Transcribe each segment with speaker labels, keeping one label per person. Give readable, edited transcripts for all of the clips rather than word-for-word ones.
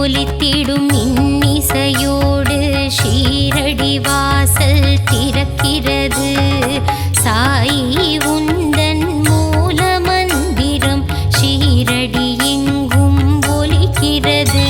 Speaker 1: ஒலித்திடும் இன்னிசையோடு ஷீரடி வாசல் திறக்கிறது. சாயி உந்தன் மூல மந்திரம் ஷீரடி எங்கும் ஒலிக்கிறது.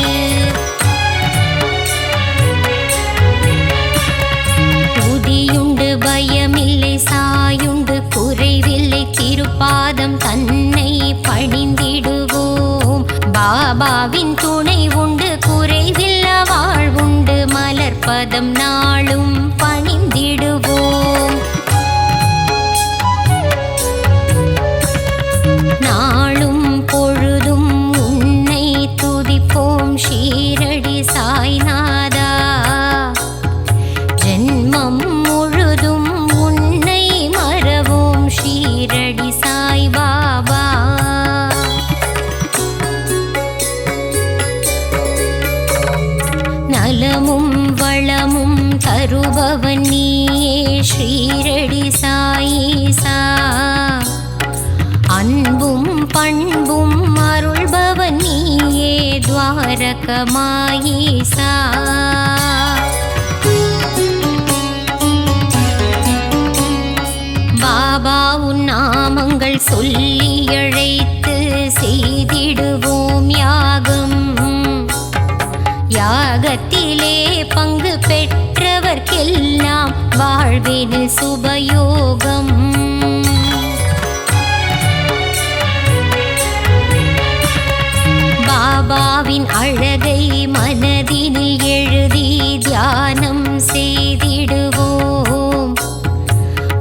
Speaker 1: உதியுண்டு பயமில்லை, சாயுண்டு குறைவில்லை, திருப்பாதம் தன்னை பணிந்திடுவோம். பாபாவின் துணை உண்டு, குறைவில்ல வாழ்வுண்டு, மலர்பதம் நாளும் பணிந்திடுவோம். நாளும் பொழுதும் உன்னை துதிப்போம் ஷீரடி சாய்நாதா. ஜென்மம் முழுதும் உன்னை மறவோம் ஷீரடி சாய் பாபா. நலமும் வளமும் தருபவன் நீயே ஷீரடி சாயீசா. அன்பும் பண்பும் அருள்பவன் நீயே துவாரகமாயீசா. பாபா உன் நாமங்கள் சொல்லி அழைத்து செய்திடுவோம் யாகம். யாகத்திலே பங்கு பெற்றவர்க்கெல்லாம் வாழ்வினில் சுபயோகம். பாபாவின் அழகை மனதினில் எழுதி தியானம் செய்திடுவோம்.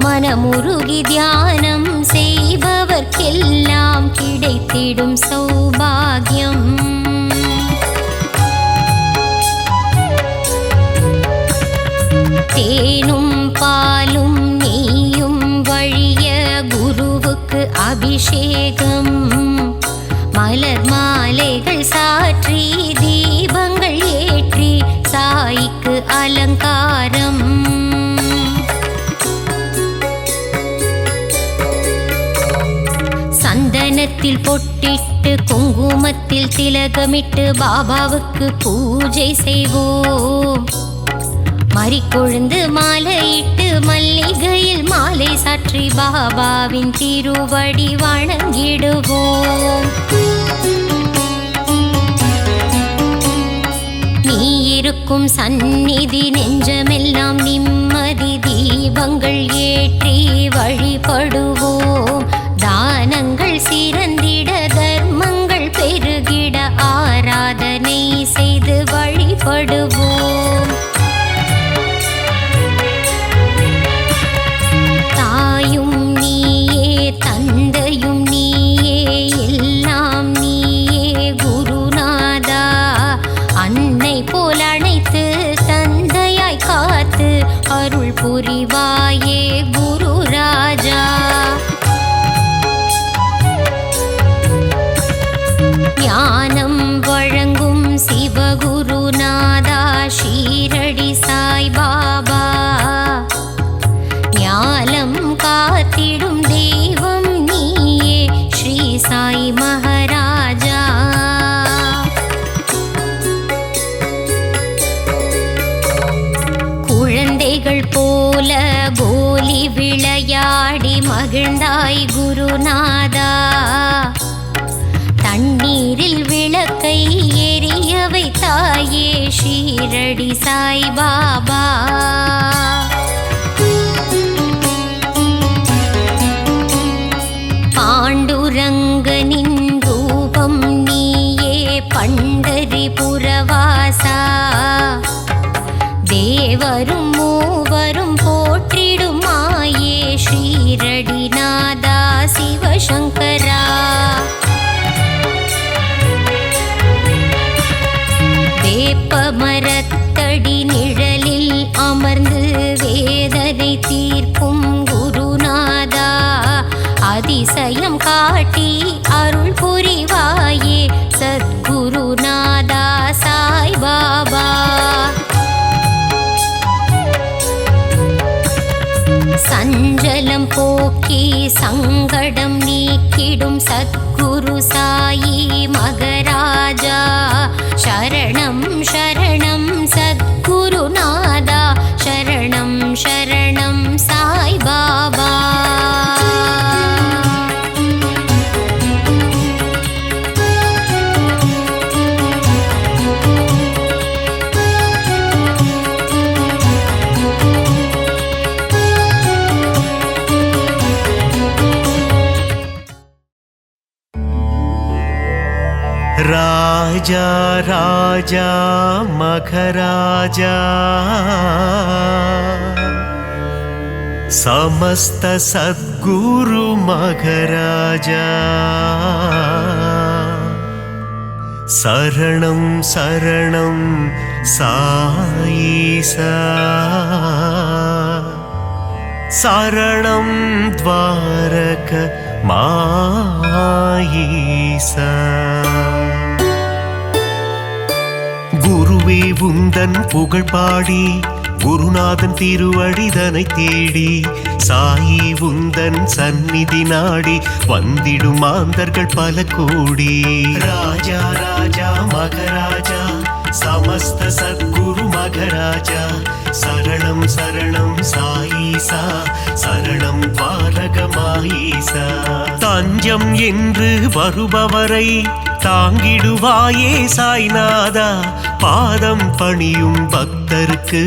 Speaker 1: மனமுருகி தியானம் செய்பவர்க்கெல்லாம் கிடைத்திடும் சௌபாகியம். தேனும் பாலும் நெய்யும் வழிய குருவுக்கு அபிஷேகம். மலர் மாலைகள் சாற்றி தீபங்கள் ஏற்றி சாய்க்கு அலங்காரம். சந்தனத்தில் பொட்டிட்டு குங்குமத்தில் திலகமிட்டு பாபாவுக்கு பூஜை செய்வோம். மறிக்கொழுந்து மாலையிட்டு மல்லிகையில் மாலை சாற்றி பாபாவின் திருவடி வணங்கிடுவோம். நீ இருக்கும் சந்நிதி நெஞ்சமெல்லாம் நிம்மதி. தீபங்கள் ஏற்றி வழிபடுவோம். தானங்கள் சிறந்திட தர்மங்கள் பெருகிட ஆராதனை செய்து வழிபடுவோம். தாயும் நீயே, தந்தையும் நீயே, எல்லாம் நீயே குருநாதா. அன்னை போல் அணைத்து தந்தையாய் காத்து அருள் புரிவாயே குரு ராஜா. ஞானம் வழங்கும் சிவகுருநாதா ஷீரடி சாய் பாபா. ஞானம் காத்திடும் தெய்வம் நீயே ஸ்ரீ சாய் மகாராஜா. குழந்தைகள் போல கோலி விளையாடி மகிழ்ந்தாய் குருநாதா. தண்ணீரில் விளக்கை எரிய வைத்தாயே ஷீரடி சாய் பாபா. பாண்டுரங்கனின் ரூபம் நீயே பண்டரிபுரவாசா. தேவரும் மூவரும் போற்றிடும் மாயே ஷீரடி நாதா சிவசங்கரா. வேப்ப மரத்தடி நிழலில் அமர்ந்து வேதனை தீர்க்கும் குருநாதா. அதிசயம் காட்டி அருள் புரிவாயே சத்குருநாதா சாய் பாபா. சஞ்சலம் போக்கி சங்கடம் நீக்கிடும் சத்குரு சாயி மகராஜா. शरणं शरणं सद्गुरुनादा शरणं शरणं साई बाबा
Speaker 2: राजा राजा मखराजा समस्त सद्गुरु मखराजा शरणं शरणं साईसा शरणं द्वारक माईसा குருவே உந்தன் புகழ் பாடி குருநாதன் திருவடிதனை தேடி சாயி உந்தன் சந்நிதி நாடி வந்திடும் மாந்தர்கள் பல கோடி ராஜா ராஜா மகராஜா समस्त सद्गुरु मगराजा शरणं शरणं साईसा शरणं द्वारகமாயிசா தஞ்சம் என்று வருபவரை தாங்கிடுவாயே சாய்நாதா பாதம் பணியும் பக்தருக்கு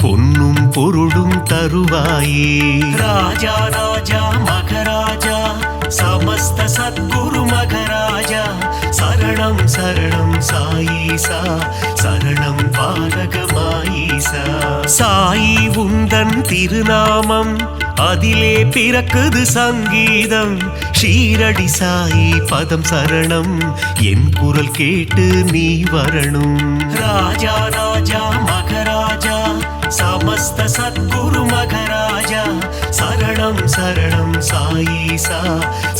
Speaker 2: பொன்னும் பொருளும் தருவாயே ராஜா ராஜா மகராஜா समस्त सद्गुरु मगराजा शरणं शरणं साईसा शरणं द्वारகமாயிசா சாயி உந்தன் திருநாமம் அதிலே பிறக்குது சங்கீதம் ஷீரடி சாயி பதம் சரணம் என் குரல் கேட்டு நீ வரணும் ராஜா ராஜா மகராஜா समस्त सद्गुरु मगराजा शरणं शरणं साईसा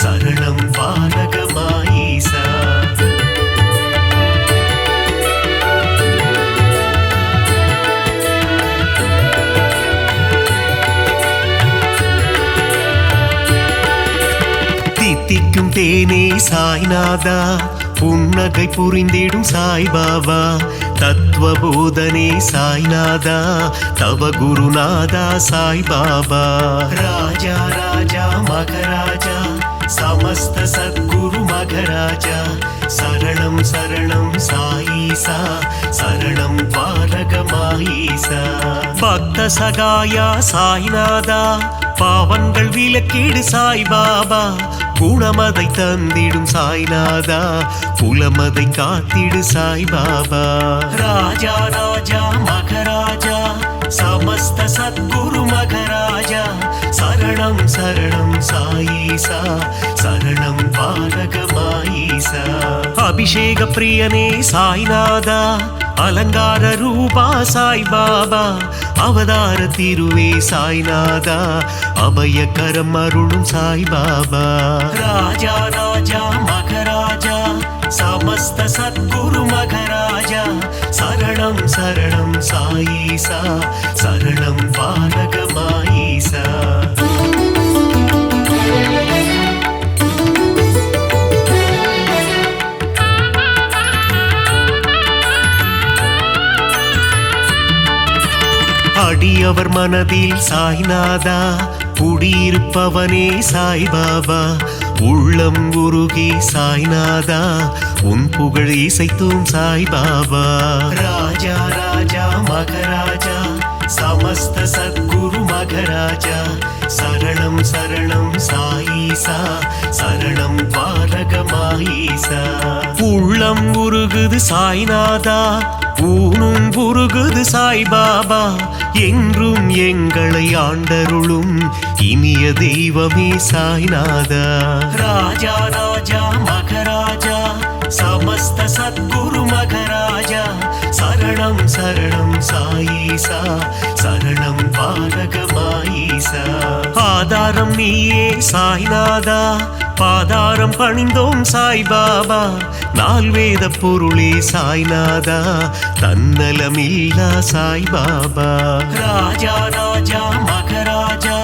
Speaker 2: शरणं द्वारகமாயிசா தித்திக்கும் தேனே சாய்நாதா புன்னகை புரிந்திடும் சாய்பாபா தத்துவபோதனே சாய்நாதா தவ குருநாதா சாய்பாபா ராஜா ராஜா மகராஜா समस्त सद्गुरु मगराजा शरणं शरणं साईसा शरणं द्वारகமாயிசா பக்த சகாயா சாய்நாதா பாவங்கள் விலக்கிடு சாய்பாபா குணமதை தந்திடும் சாய்நாதா குலமதை காத்திடு சாய்பாபா ராஜா ராஜா மகராஜா समस्त सद्गुरु मगराजा शरणं शरणं साईसा शरणं द्वारகமாயிசா அபிஷேக பிரியனே சாய்நாதா அலங்கார ரூபா சாய்பாபா அவதார திருவே சாய்நாதா அபயகரம் அருளும் சாய்பாபா ராஜா ராஜா மகராஜா समस्त सद्गुरु मगराजा शरणं शरणं साईसा शरणं द्वारகமாயிசா அடியவர் மனதில் சாய்நாதா குடியிருப்பவனே சாய்பாபா உள்ளம் உருகி சாய்நாதா உன் புகழ் இசைத்தும் சாய்பாபா ராஜா ராஜா மகராஜா समस्त सद्गुरु मगराजा शरणं शरणं साईसा शरणं द्वारகமாயிசா உள்ளம் உருகுது சாய்நாதா ஊனும் உருகுது சாய்பாபா என்றும் எங்களை ஆண்டருளும் இனிய தெய்வமே சாய்நாதா ராஜா ராஜா மகராஜா समस्त सद्गुरु मगराजा शरणं शरणं साईसा शरणं द्वारகமாயிசா ஆதாரம் நீயே சாய்நாதா பாதாரம் பணிந்தோம் சாய்பாபா நால்வேத பொருளே சாய்நாதா தன்னலமில்லா சாய்பாபா ராஜா ராஜா மகராஜா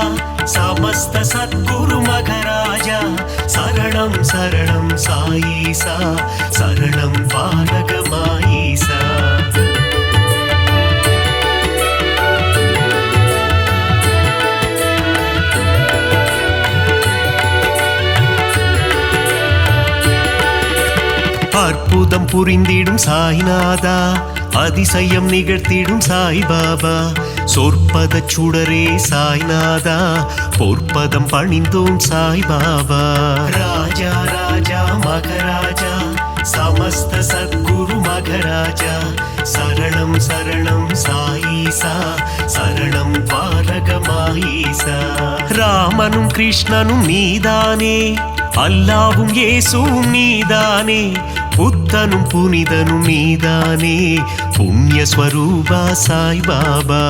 Speaker 2: समस्त सद्गुरु मघराजा शरणं शरणं साईसा शरणं पालक माईसा அற்புதம் புரிந்திடும் சாய்நாதா அதிசயம் நிகழ்த்திடும் சாய்பாபா சொற்பத சுடரே சாய்நாதா பொற்பதம் பணிந்தோம் சாய்பாபா ராஜா ராஜா மகராஜா समस्त सद्गुरु मघराजा शरणं शरणं साईसा शरणं पालक माईसा ராமனும் கிருஷ்ணனும் நீதானே அல்லாவும் இயேசுவும் நீதானே புத்தனும் புனிதனும் நீதானே புண்ணிய ஸ்வரூபா சாய்பாபா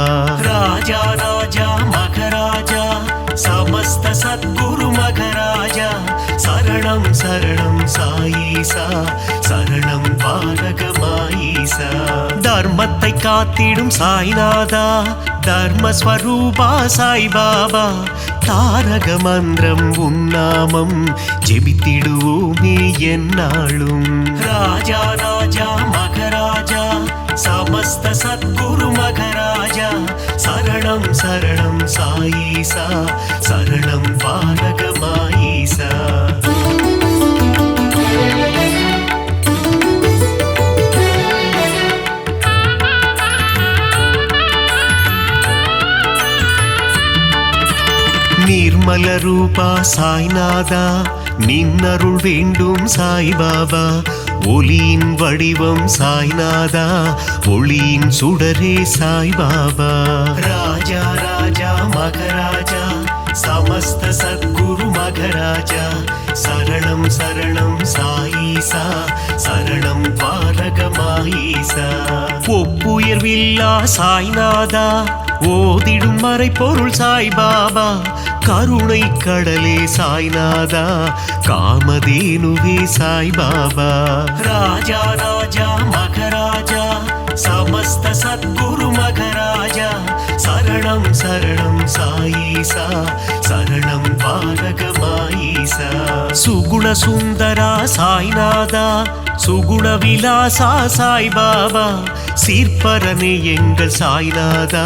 Speaker 2: ராஜா ராஜா மகராஜா समस्त सद्गुरु मघराजा शरणं शरणं साईसा शरणं पालक माईसा தர்மத்தை காத்திடும் சாய்நாதா தர்மஸ்வரூபா சாய்பாபா தாரக மந்திரம் உன்னாமம் ஜெபித்திடுவோமே என்னாலும் ராஜா ராஜா மகராஜா समस्त सद्गुरु मघराजा शरणं शरणं साईसा शरणं पालक माईसा निर्मल रूपा साईनादा निन्नरुள் வேண்டும் சாய்பாபா ஒளியின் வடிவம் சாய்நாதா ஒளியின் சுடரே சாய்பாபா ராஜா ராஜா மகராஜா समस्त सद्गुरु मघराजा शरणं शरणं साईसा शरणं पालक माईसा ஒப்புயர்வில்லா சாய்நாதா ஓதிடும் மறைபொருள் சாய்பாபா கருணை கடலே சாய்நாதா காமதேனுவே சாய்பாபா ராஜா ராஜா மகராஜா समस्त सद्गुरु मघराजा शरणं शरणं साईसा शरणं पालक माईसा सुगुण सुंदरा साईनादा सुगुण विलासा சாய்பாபா சீர்பரனே எங்கள் சாய்நாதா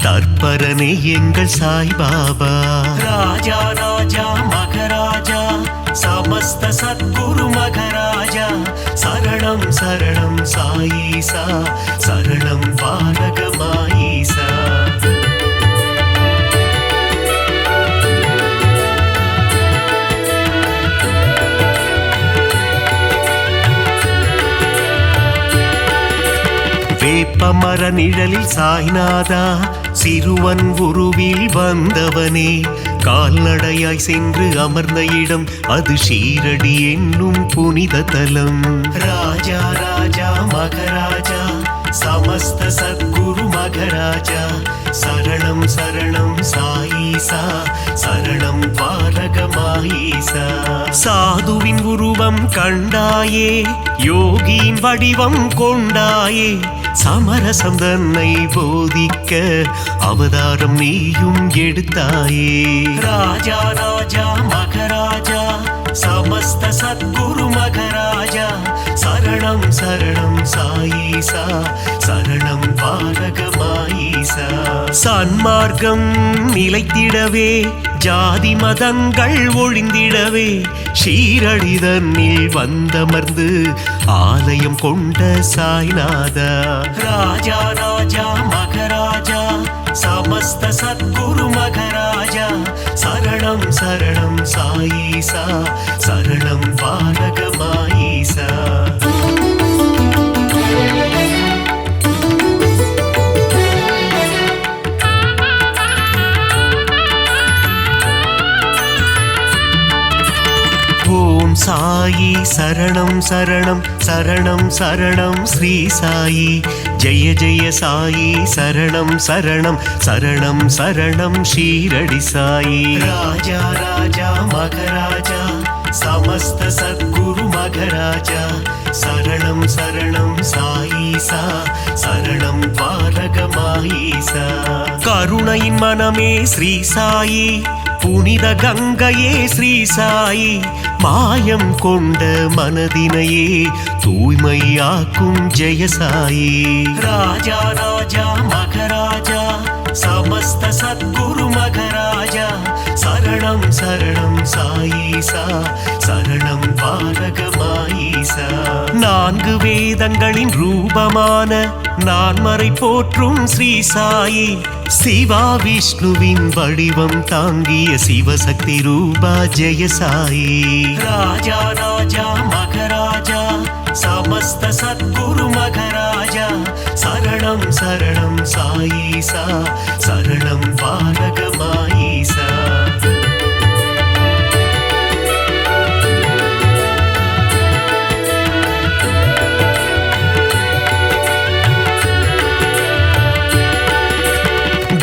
Speaker 2: தற்பரனே எங்கள் சாய்பாபா ராஜா ராஜா மகராஜா समस्त सद्गुरु मघराजा शरणं शरणं साईसा शरणं पालक माईसा வேப்பமர நிழலில் சாய்நாதா சிறுவன் உருவில் வந்தவனே கால்நடையாய் சென்று அமர்ந்த இடம் அது ஷீரடி என்னும் புனித தலம் ராஜா ராஜா மகராஜா समस्त सद्गुरु मघराजा शरणं शरणं साईसा शरणं पालक माईसा சாதுவின் உருவம் கண்டாயே யோகியின் வடிவம் கொண்டாயே சமரசம் தன்னை போதிக்க அவதாரம் நீயும் எடுத்தாயே ராஜா ராஜா மகராஜா समस्त सद्गुरु मघराजा शरणं शरणं साईसा शरणं पालक माईसा சன்மார்க்கம் நிலைத்திடவே ஜாதி மதங்கள் ஒழிந்திடவே ஷீரடி தன்னில் வந்தமர்ந்து ஆலயம் கொண்ட சாய்நாதா ராஜா ராஜா மகராஜா समस्त सद्गुरु मघराजा शरणं शरणं साईसा शरणं पालक माईसा ஓம் சாயி சரணம் சரணம் சரணம் சரணம் ஸ்ரீ சாயி ஜெய ஜெய சாயி சரணம் சரணம் சரணம் சரணம் ஷீரடி சாயி ராஜா ராஜா மகராஜா समस्त सद्गुरु मघराजा शरणं शरणं साईसा शरणं पालक माईसा கருணையின் மனமே ஸ்ரீ சாயி புனித கங்கையே ஸ்ரீ சாயி மாயம் கொண்ட மனதினையே தூய்மையாக்கும் ஜெயசாயி ராஜா ராஜா மகராஜா சமஸ்த சத்குரு மகராஜா சரணம் சரணம் சாயீசா சரணம் பாரகமாயீசா நான்கு வேதங்களின் ரூபமான நான்மறை போற்றும் ஸ்ரீ சாயி சிவா விஷ்ணுவின் வடிவம் தாங்கிய சிவசக்தி ரூபா ஜெயசாயி ராஜா ராஜா மகராஜா சமஸ்த சத்குரு மகராஜா சரணம் சரணம் சாயீசா சரணம் பாரகமாயீசா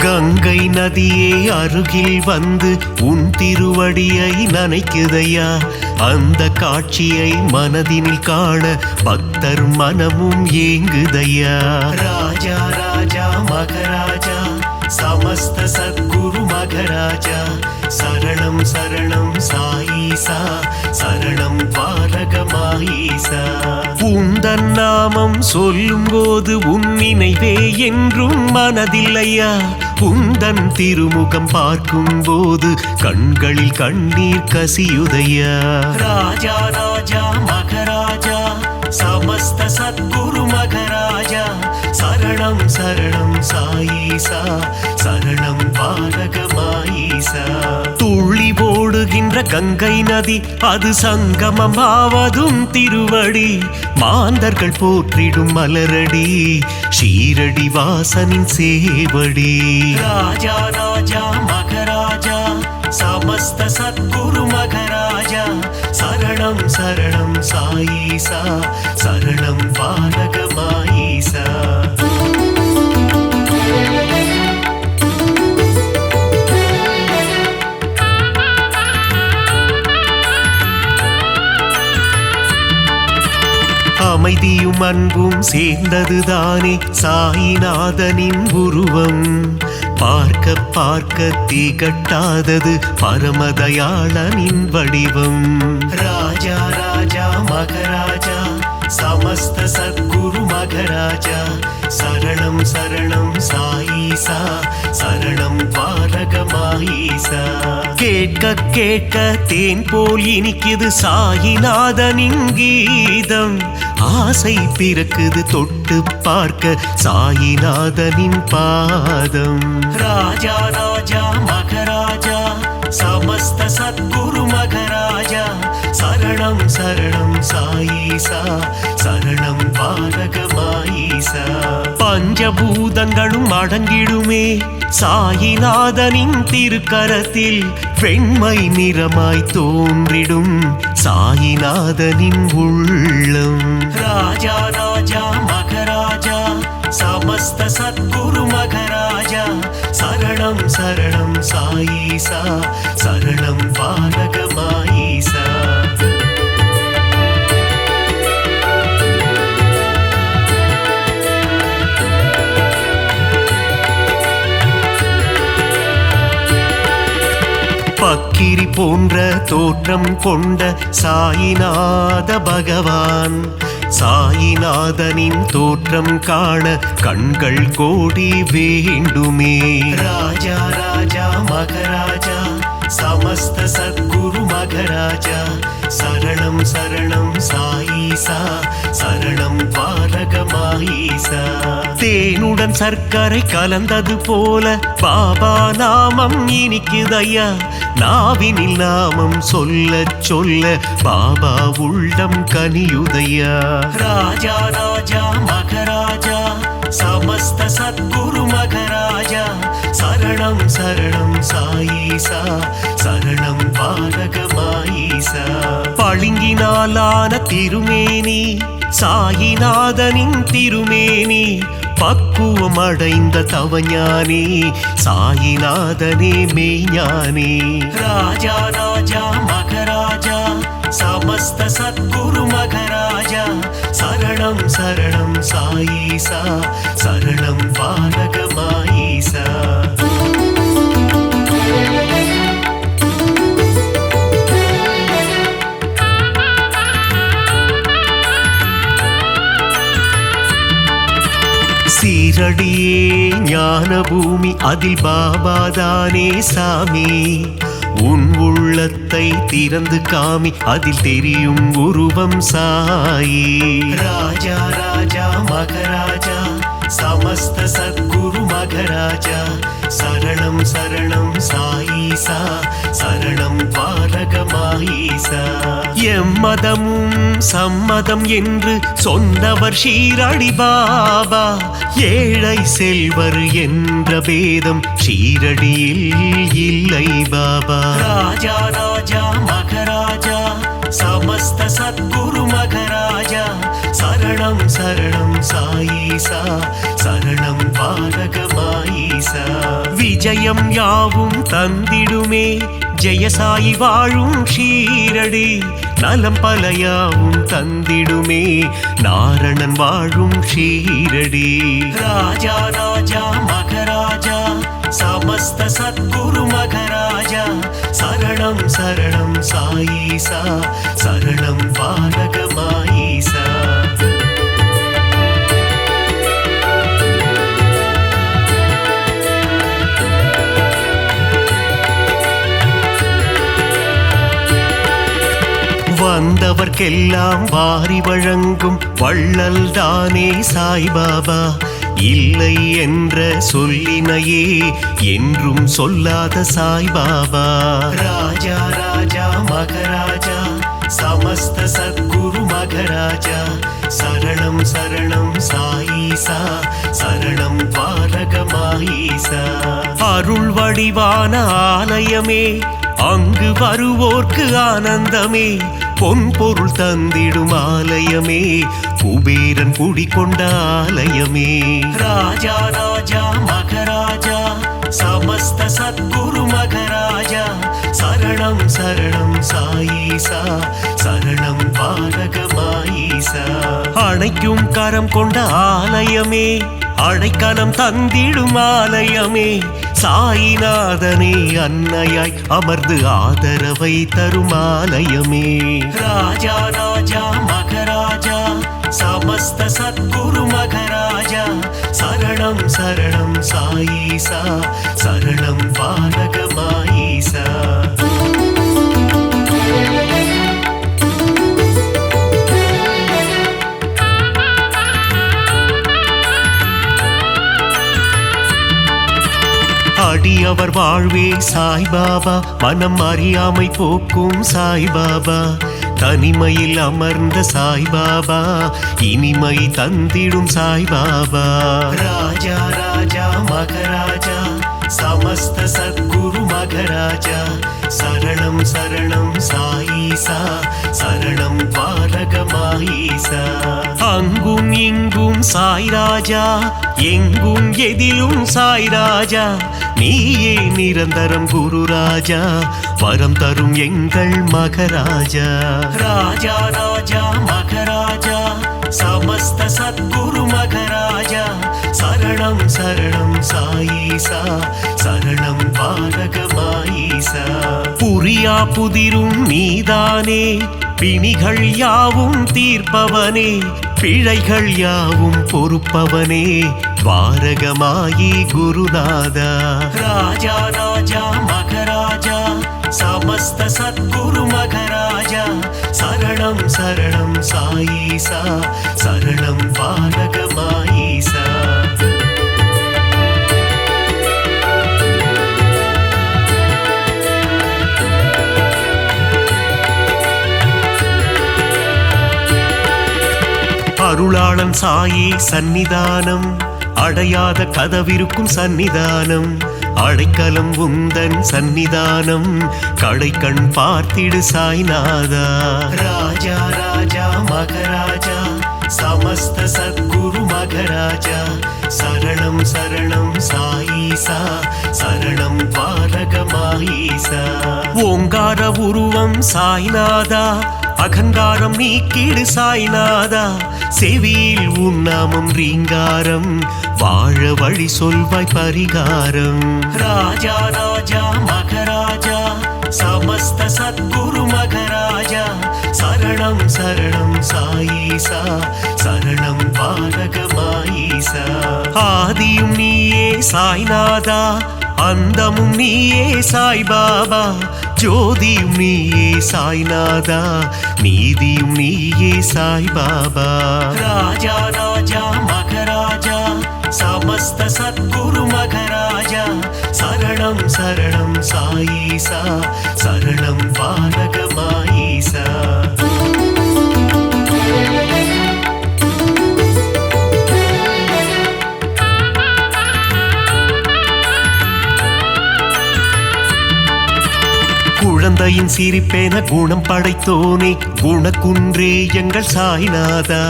Speaker 2: கங்கை நதியே அருகில் வந்து உன் திருவடியை நனைக்குதையா அந்த காட்சியை மனதினில் காண பக்தர் மனமும் ஏங்குதையா ராஜா ராஜா மகராஜா சமஸ்த சத்குரு மகராஜா சரணம் சரணம் சாயீசா சரணம் பாரகமாயீசா உந்தன் நாமம் சொல்லும் போது உன் நினைவே என்றும் மனதில்லையா உந்தன் திருமுகம் பார்க்கும் போது கண்களில் கண்ணீர் கசியுதையா ராஜா ராஜா மகராஜா சமஸ்த சத்குரு மகராஜா சரணம் சரணம் சாயீசா சரணம் பாரகமாயீசா துள்ளி ஓடுகின்ற கங்கை நதி அது சங்கமமாவதும் திருவடி மாந்தர்கள் போற்றிடும் மலரடி ஷீரடி வாசனின் சேவடி ராஜா ராஜா மகராஜா சமஸ்த சத்குரு மகராஜா சரணம் சரணம் சாயீசா சரணம் பாரகமாயீசா அமைதியும் அன்பும் சேர்ந்ததுதானே சாயிநாதனின் உருவம் பார்க்க பார்க்க திகட்டாதது பரமதயாளனின் வடிவம் ராஜா ராஜா மகராஜா சமஸ்த சத்குரு மகராஜா சரணம் சரணம் சாயீசா சரணம் பாரகமாயீசா கேட்க கேட்க தேன் போல் இனிக்குது சாயிநாதனின் கீதம் ஆசை பிறக்குது தொட்டு பார்க்க சாயிநாதனின் பாதம் ராஜா ராஜா மகராஜா சமஸ்த சத்குரு மகராஜா சரணம் சரணம் சாயீசா சரணம் பாரகமாயீசா பஞ்சபூதங்களும் அடங்கிடுமே சாயிநாதனின் திருக்கரத்தில் வெண்மை நிறமாய் தோன்றிடும் சாயிநாதனின் உள்ளம் ராஜா ராஜா மகராஜா சமஸ்த சத்குரு மகராஜா சரணம் சரணம் சாயீசா சரணம் பாரகமாயீசா பக்கிரி போன்ற தோற்றம் கொண்ட சாயிநாத பகவான் சாயிநாதனின் தோற்றம் காண கண்கள் கோடி வேண்டுமே ராஜா ராஜா மகராஜா சமஸ்த சத்குரு மகராஜா சரணம் சரணம் சாயீசா சரணம் பாரகமாயீசா தேனுடன் சர்க்கரை கலந்தது போல பாபா நாமம் இனிக்குதையா நாவினில் நாமம் சொல்ல சொல்ல பாபா உள்ளம் கனியுதையா ராஜா ராஜா மகராஜா சமஸ்த சத்குரு மகராஜா சரணம் சரணம் சாயீசா சரணம் பாரகமாயீசா பளிங்கினாலான திருமேனி சாயிநாதனின் திருமேனி பக்குவம் அடைந்த தவஞானி சாயிநாதனே மெய்ஞானி ராஜா ராஜா மகராஜா சமஸ்த சத்குரு மகராஜா சரணம் சரணம் சாயீசா சரணம் பாரகமாயீசா சீரடியே ஞான பூமி, அதில் பாபாதானே சாமி. உன் உள்ளத்தை திறந்து காமி, அதில் தெரியும் உருவம் சாயி. ராஜா ராஜா மகராஜா, சமஸ்த சத்குரு மகராஜா, சரணம் சரணம் சாயீசா, சரணம் பாரகமாயீசா. எம்மதமும் சம்மதம் என்று சொன்னவர் ஷீரடி பாபா. ஏழை செல்வர் என்ற பேதம் ஷீரடியில் இல்லை பாபா. ராஜா ராஜா மகராஜா, சமஸ்த சத்குரு மகராஜா, சரணம் சரணம் சாயீசா, சரணம் பாரகமாயீசா. விஜயம் யாவும் தந்திடுமே ஜெயசாயி வாழும் ஷீரடி. நலம் பலயாவும் தந்திடுமே நாரணன் வாழும் ஷீரடி. ராஜா ராஜா மகராஜா, சமஸ்த சத்குரு மகராஜா, சரணம் சரணம் சாயீசா, சரணம் பாரகமாயீசா. வந்தவர்க்கெல்லாம் வாரி வழங்கும் வள்ளல் தானே சாய்பாபா. இல்லை என்ற சொல்லினையே என்றும் சொல்லாத சாய்பாபா. ராஜா ராஜா மகராஜா, சமஸ்த சத்குரு மகராஜா, சரணம் சரணம் சாயீசா, சரணம் பாரகமாயீசா. அருள் வடிவான ஆலயமே, அங்கு வருவோர்க்கு ஆனந்தமே. பொன் பொருள் தந்திடும் ஆலயமே, குபேரன் குடிகொண்ட ஆலயமே. ராஜா ராஜா மகராஜா, சமஸ்த சத்குரு மகராஜா, சரணம் சரணம் சாயீசா, சரணம் பாரகமாயீசா. அணைக்கும் கரம் கொண்ட ஆலயமே, அடைக்கலம் தந்திடும் ஆலயமே. சாயிநாதனே அன்னையாய் அமர்ந்து ஆதரவை தரும் ஆலயமே. ராஜா ராஜா மகராஜா, சமஸ்த சத்குரு மகராஜா, சரணம் சரணம் சாயீசா, சரணம் பாரகமாயீசா. அடியவர் வாழ்வே சாய்பாபா, மனம் அறியாமை போக்கும் சாய்பாபா. தனிமையில் அமர்ந்த சாய்பாபா, இனிமை தந்திடும் சாய்பாபா. ராஜா ராஜா மகராஜா, சமஸ்த சத்குரு மகராஜா, சரணம் சரணம் சாயீசா, சரணம் பாரகமாயீசா. அங்கும் இங்கும் சாய்ராஜா, எங்கும் எதிலும் சாய்ராஜா. நீயே நிரந்தரம் குரு ராஜா, வரம் தரும் எங்கள் மகராஜா. ராஜா ராஜா மகராஜா, சமஸ்த சத்குரு மகராஜா, சரணம் சரணம் சாயீசா, சரணம் பாரகமாயீசா. புரியா புதிரும் நீதானே, பிணிகள் யாவும் தீர்ப்பவனே. பிழைகள் யாவும் பொறுப்பவனே, துவாரகமாயி குருநாதா. ராஜா ராஜா மகராஜா, சமஸ்த சத்குரு மகராஜா, சரணம் சரணம் சாயீசா, சரணம் பாரகமாயீசா. அருளாளன் சாயி சந்நிதானம், அடையாத கதவிருக்கும் சந்நிதானம். அடைக்கலம் உந்தன் சந்நிதானம், கடைக்கண் பார்த்திடு சாய்நாதா. ராஜா ராஜா மகராஜா, சமஸ்த சத்குரு மகராஜா, சரணம் சரணம் சாயீசா, சரணம் பாரகமாயீசா. ஓங்கார உருவம் சாய்நாதா, அகங்காரம் நீக்கிடு சாய்நாதா. செவியில் உன்னாமம் ரீங்காரம், வாழ வழி சொல்வாய் பரிகாரம். ராஜா ராஜா மகராஜா, समस्त सद्गुरु मघराजा शरणं शरणं साईसा शरणं पारगमाईसा ஆதியும் நீயே சாய்நாதா அந்தமும் நீயே சாய் பாபா ஜோதியும் நீயே சாய்நாதா நீதியும் நீயே சாய் பாபா ராஜா ராஜா மகராஜா समस्त सद्गुरु मघराजा शरणं शरणं साईसा शरणं पारगमाईसा குழந்தையின் சிரிப்பென குணம் படைத்தோனே குணக்குன்றே எங்கள் சாய்நாதா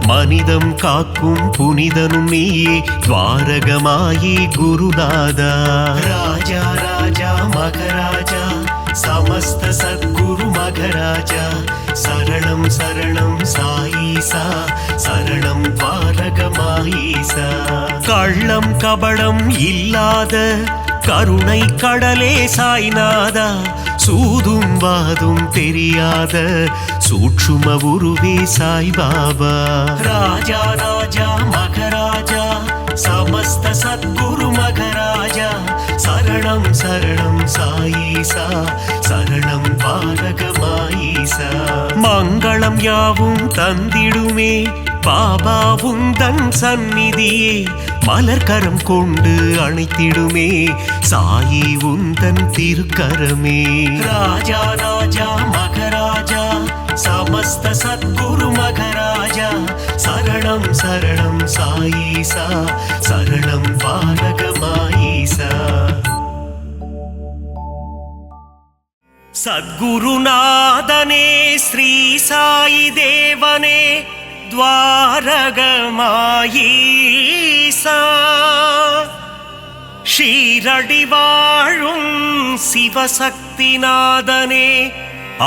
Speaker 2: மனிதம் காக்கும் புனிதனும் நீயே துவாரகமாயி குருநாதா ராஜா ராஜா மகராஜா समस्त सद्गुरु मघराजा शरणं शरणं साईसा शरणं पारगमाईसा கள்ளம் கபடம் இல்லாத கருணை கடலே சாய்நாதா சூதும் வாதும் தெரியாத சூட்சும உருவே சாய் பாபா ராஜா ராஜா மகராஜா समस्त सद्गुरु मघराजा शरणं शरणं साईसा शरणं पारगमाईसा மங்களம் யாவும் தந்திடுமே பாபா உந்தன் சந்நிதியே மலர்கரம் கொண்டு அணைத்திடுமே சாயி உந்தன் திருக்கரமே ராஜா ராஜா மகராஜா समस्त सद्गुरु मघराजा शरणं शरणं साईसा शरणं पारगमाईसा सद्गुरुनादने श्री साई देवने द्वारगमाईसा ஷீரடி வாழும் சிவசக்திநாதனே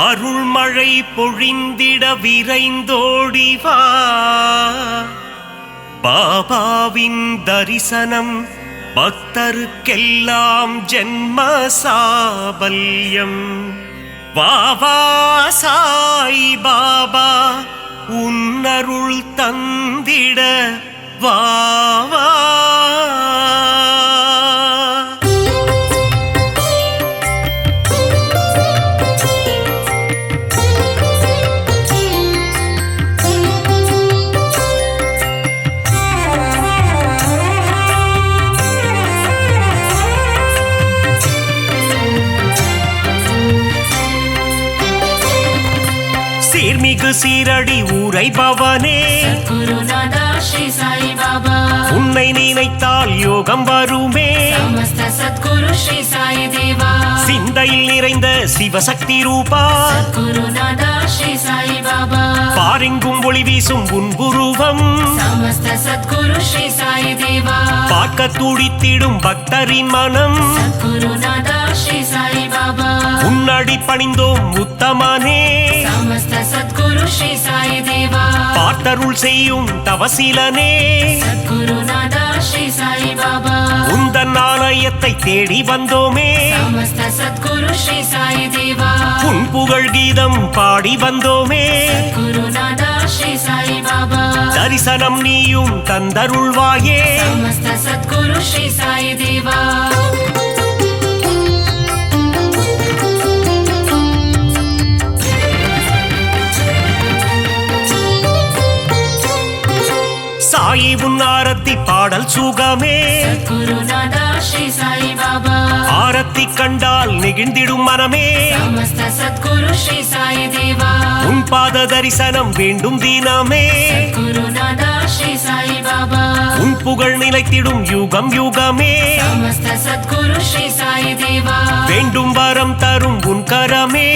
Speaker 2: அருள்மழை பொழிந்திட விரைந்தோடிவா பாபாவின் தரிசனம் பக்தருக்கெல்லாம் ஜென்ம சாபல்யம் வாவா சாய் பாபா உன்னருள் தந்திட வாவா சீர்மிகு சீரடி உரைபவனே
Speaker 3: சத்குருநாதா ஸ்ரீ சாய் பாபா
Speaker 2: உன்னை நினைத்தால் யோகம் வருமே
Speaker 3: समस्त सद्गुरु श्री साई देवा
Speaker 2: சிந்தையில் நிறைந்த சிவசக்தி ரூபா
Speaker 3: சத்குருநாதா ஸ்ரீ சாய் பாபா
Speaker 2: பாரெங்கும் ஒளி வீசும் உன்புருவம்
Speaker 3: समस्त सद्गुरु श्री साई देवा
Speaker 2: பார்க்க துடித்திடும் பக்தரின் மனம்
Speaker 3: சத்குருநாதா ஸ்ரீ சாய் பாபா
Speaker 2: உன்னடி பணிந்தோம் உத்தமனே
Speaker 3: समस्त सद्गुरु श्री साई देवा
Speaker 2: பார்த்தருள் செய்யும் தவசீலனே
Speaker 3: சத்குருநாதா ஸ்ரீ சாய் பாபா
Speaker 2: உந்தன் ஆலயத்தை தேடி வந்தோமே
Speaker 3: समस्त सद्गुरु श्री साई देवा
Speaker 2: உன் புகழ் கீதம் பாடி வந்தோமே
Speaker 3: சத்குருநாதா ஸ்ரீ சாய் பாபா
Speaker 2: தரிசனம் நீயும் தந்தருள்வாயே
Speaker 3: समस्त सद्गुरु श्री साई देवा சாயி உன் ஆரத்தி பாடல் சுகமே சத்குருநாதா ஸ்ரீ சாய் பாபா
Speaker 2: ஆரத்தி கண்டால் நெகிழ்ந்திடும் மனமே
Speaker 3: समस्त सद्गुरु श्री साई देवा
Speaker 2: உன் பாத தரிசனம் வேண்டும் தினமே
Speaker 3: சத்குருநாதா ஸ்ரீ சாய் பாபா
Speaker 2: உன் புகழ் நிலைத்திடும் யுகம் யுகமே
Speaker 3: समस्त सद्गुरु श्री साई देवा
Speaker 2: வேண்டும் வரம் தரும் உன் கரமே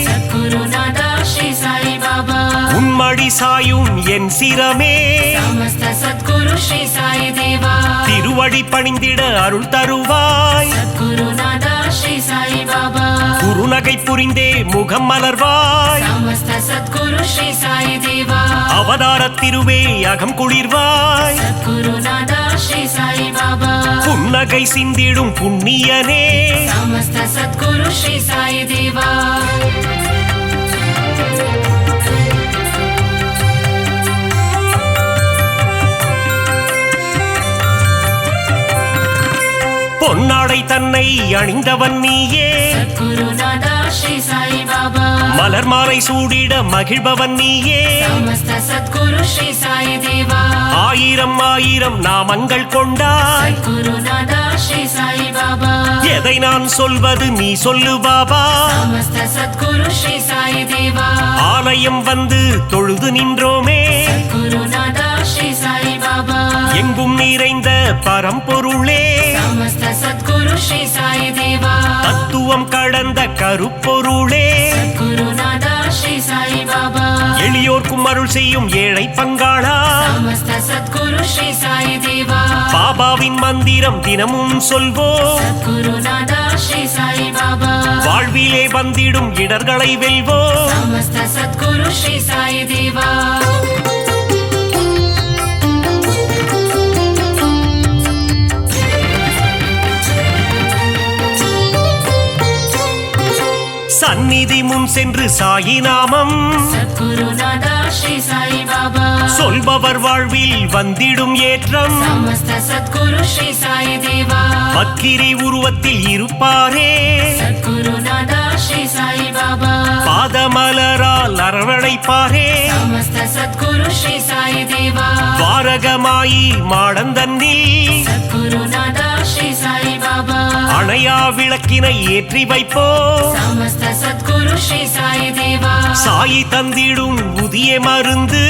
Speaker 3: சத்குருநாதா ஸ்ரீ சாய் பாபா
Speaker 2: உன்மடி சாயும் என் சிரமே
Speaker 3: समस्त सद्गुरु श्री साई देवा
Speaker 2: திருவடி பணிந்திட அருள் தருவாய்
Speaker 3: சத்குருநாதா ஸ்ரீ சாயி பாபா
Speaker 2: குருநகை புரிந்தே முகம் மலர்வாய்
Speaker 3: சமஸ்த சத்குரு ஸ்ரீ சாயி தேவா
Speaker 2: அவதார திருவே அகம் குளிர்வாய்
Speaker 3: சத்குருநாதா ஸ்ரீ சாயி பாபா
Speaker 2: புன்னகை சிந்திடும் புண்ணியனே
Speaker 3: சமஸ்த சத்குரு ஸ்ரீ சாயி தேவா
Speaker 2: பொன்னாடை தன்னை அணிந்தவன் நீயே
Speaker 3: சத்குருநாதா ஸ்ரீ சாயி பாபா
Speaker 2: மலர் மாலை சூடிட மகிழ்பவன் நீயே
Speaker 3: சமஸ்த சத்குரு ஸ்ரீ சாயி தேவா
Speaker 2: ஆயிரம் ஆயிரம் நாமங்கள் கொண்டாய்
Speaker 3: சத்குருநாதா ஸ்ரீ சாயி பாபா
Speaker 2: எதை நான் சொல்வது நீ சொல்லு பாபா
Speaker 3: சமஸ்த சத்குரு ஸ்ரீ சாயி தேவா
Speaker 2: ஆலயம் வந்து தொழுது நின்றோமே
Speaker 3: குருநாதா ஸ்ரீ சாயி பாபா
Speaker 2: எங்கும் நிறைந்த பரம்பொருளே
Speaker 3: சமஸ்த சத்குரு ஸ்ரீ சாயி தேவா
Speaker 2: தத்துவம் கடந்த கருப்பொருளே
Speaker 3: குருநாதா ஸ்ரீ சாயி பாபா
Speaker 2: எளியோர்க்கும் அருள் செய்யும் ஏழை பங்காளா
Speaker 3: சமஸ்த சத்குரு ஸ்ரீ சாயி தேவா
Speaker 2: பாபாவின் மந்திரம் தினமும் சொல்வோம்
Speaker 3: குருநாதா ஸ்ரீ சாயி பாபா
Speaker 2: வாழ்விலே வந்திடும் இடர்களை வெல்வோம்
Speaker 3: சமஸ்த சத்குரு ஸ்ரீ சாயி தேவா
Speaker 2: சந்நிதி முன் சென்று சாயி நாமம்
Speaker 3: சத்குருநாதா ஸ்ரீ சாயி பாபா
Speaker 2: சொல்பவர் வாழ்வில் வந்திடும் ஏற்றம்
Speaker 3: சமஸ்த சத்குரு ஸ்ரீ சாயி தேவா
Speaker 2: பக்கிரி உருவத்தில் இருப்பாரே
Speaker 3: சத்குருநாதா ஸ்ரீ சாயி பாபா
Speaker 2: பாதமலரால் அரவணைப்பாரே
Speaker 3: சமஸ்த சத்குரு ஸ்ரீ சாயி தேவா
Speaker 2: வாரகமாயி மாடந்தன்னில்
Speaker 3: சத்குருநாதா ஸ்ரீ சாயி பாபா
Speaker 2: அணையா விளக்கினை ஏற்றி வைப்போ
Speaker 3: சமஸ்த சத்குரு ஸ்ரீ சாயி தேவா
Speaker 2: சாயி தந்திடும் புதிய மருந்து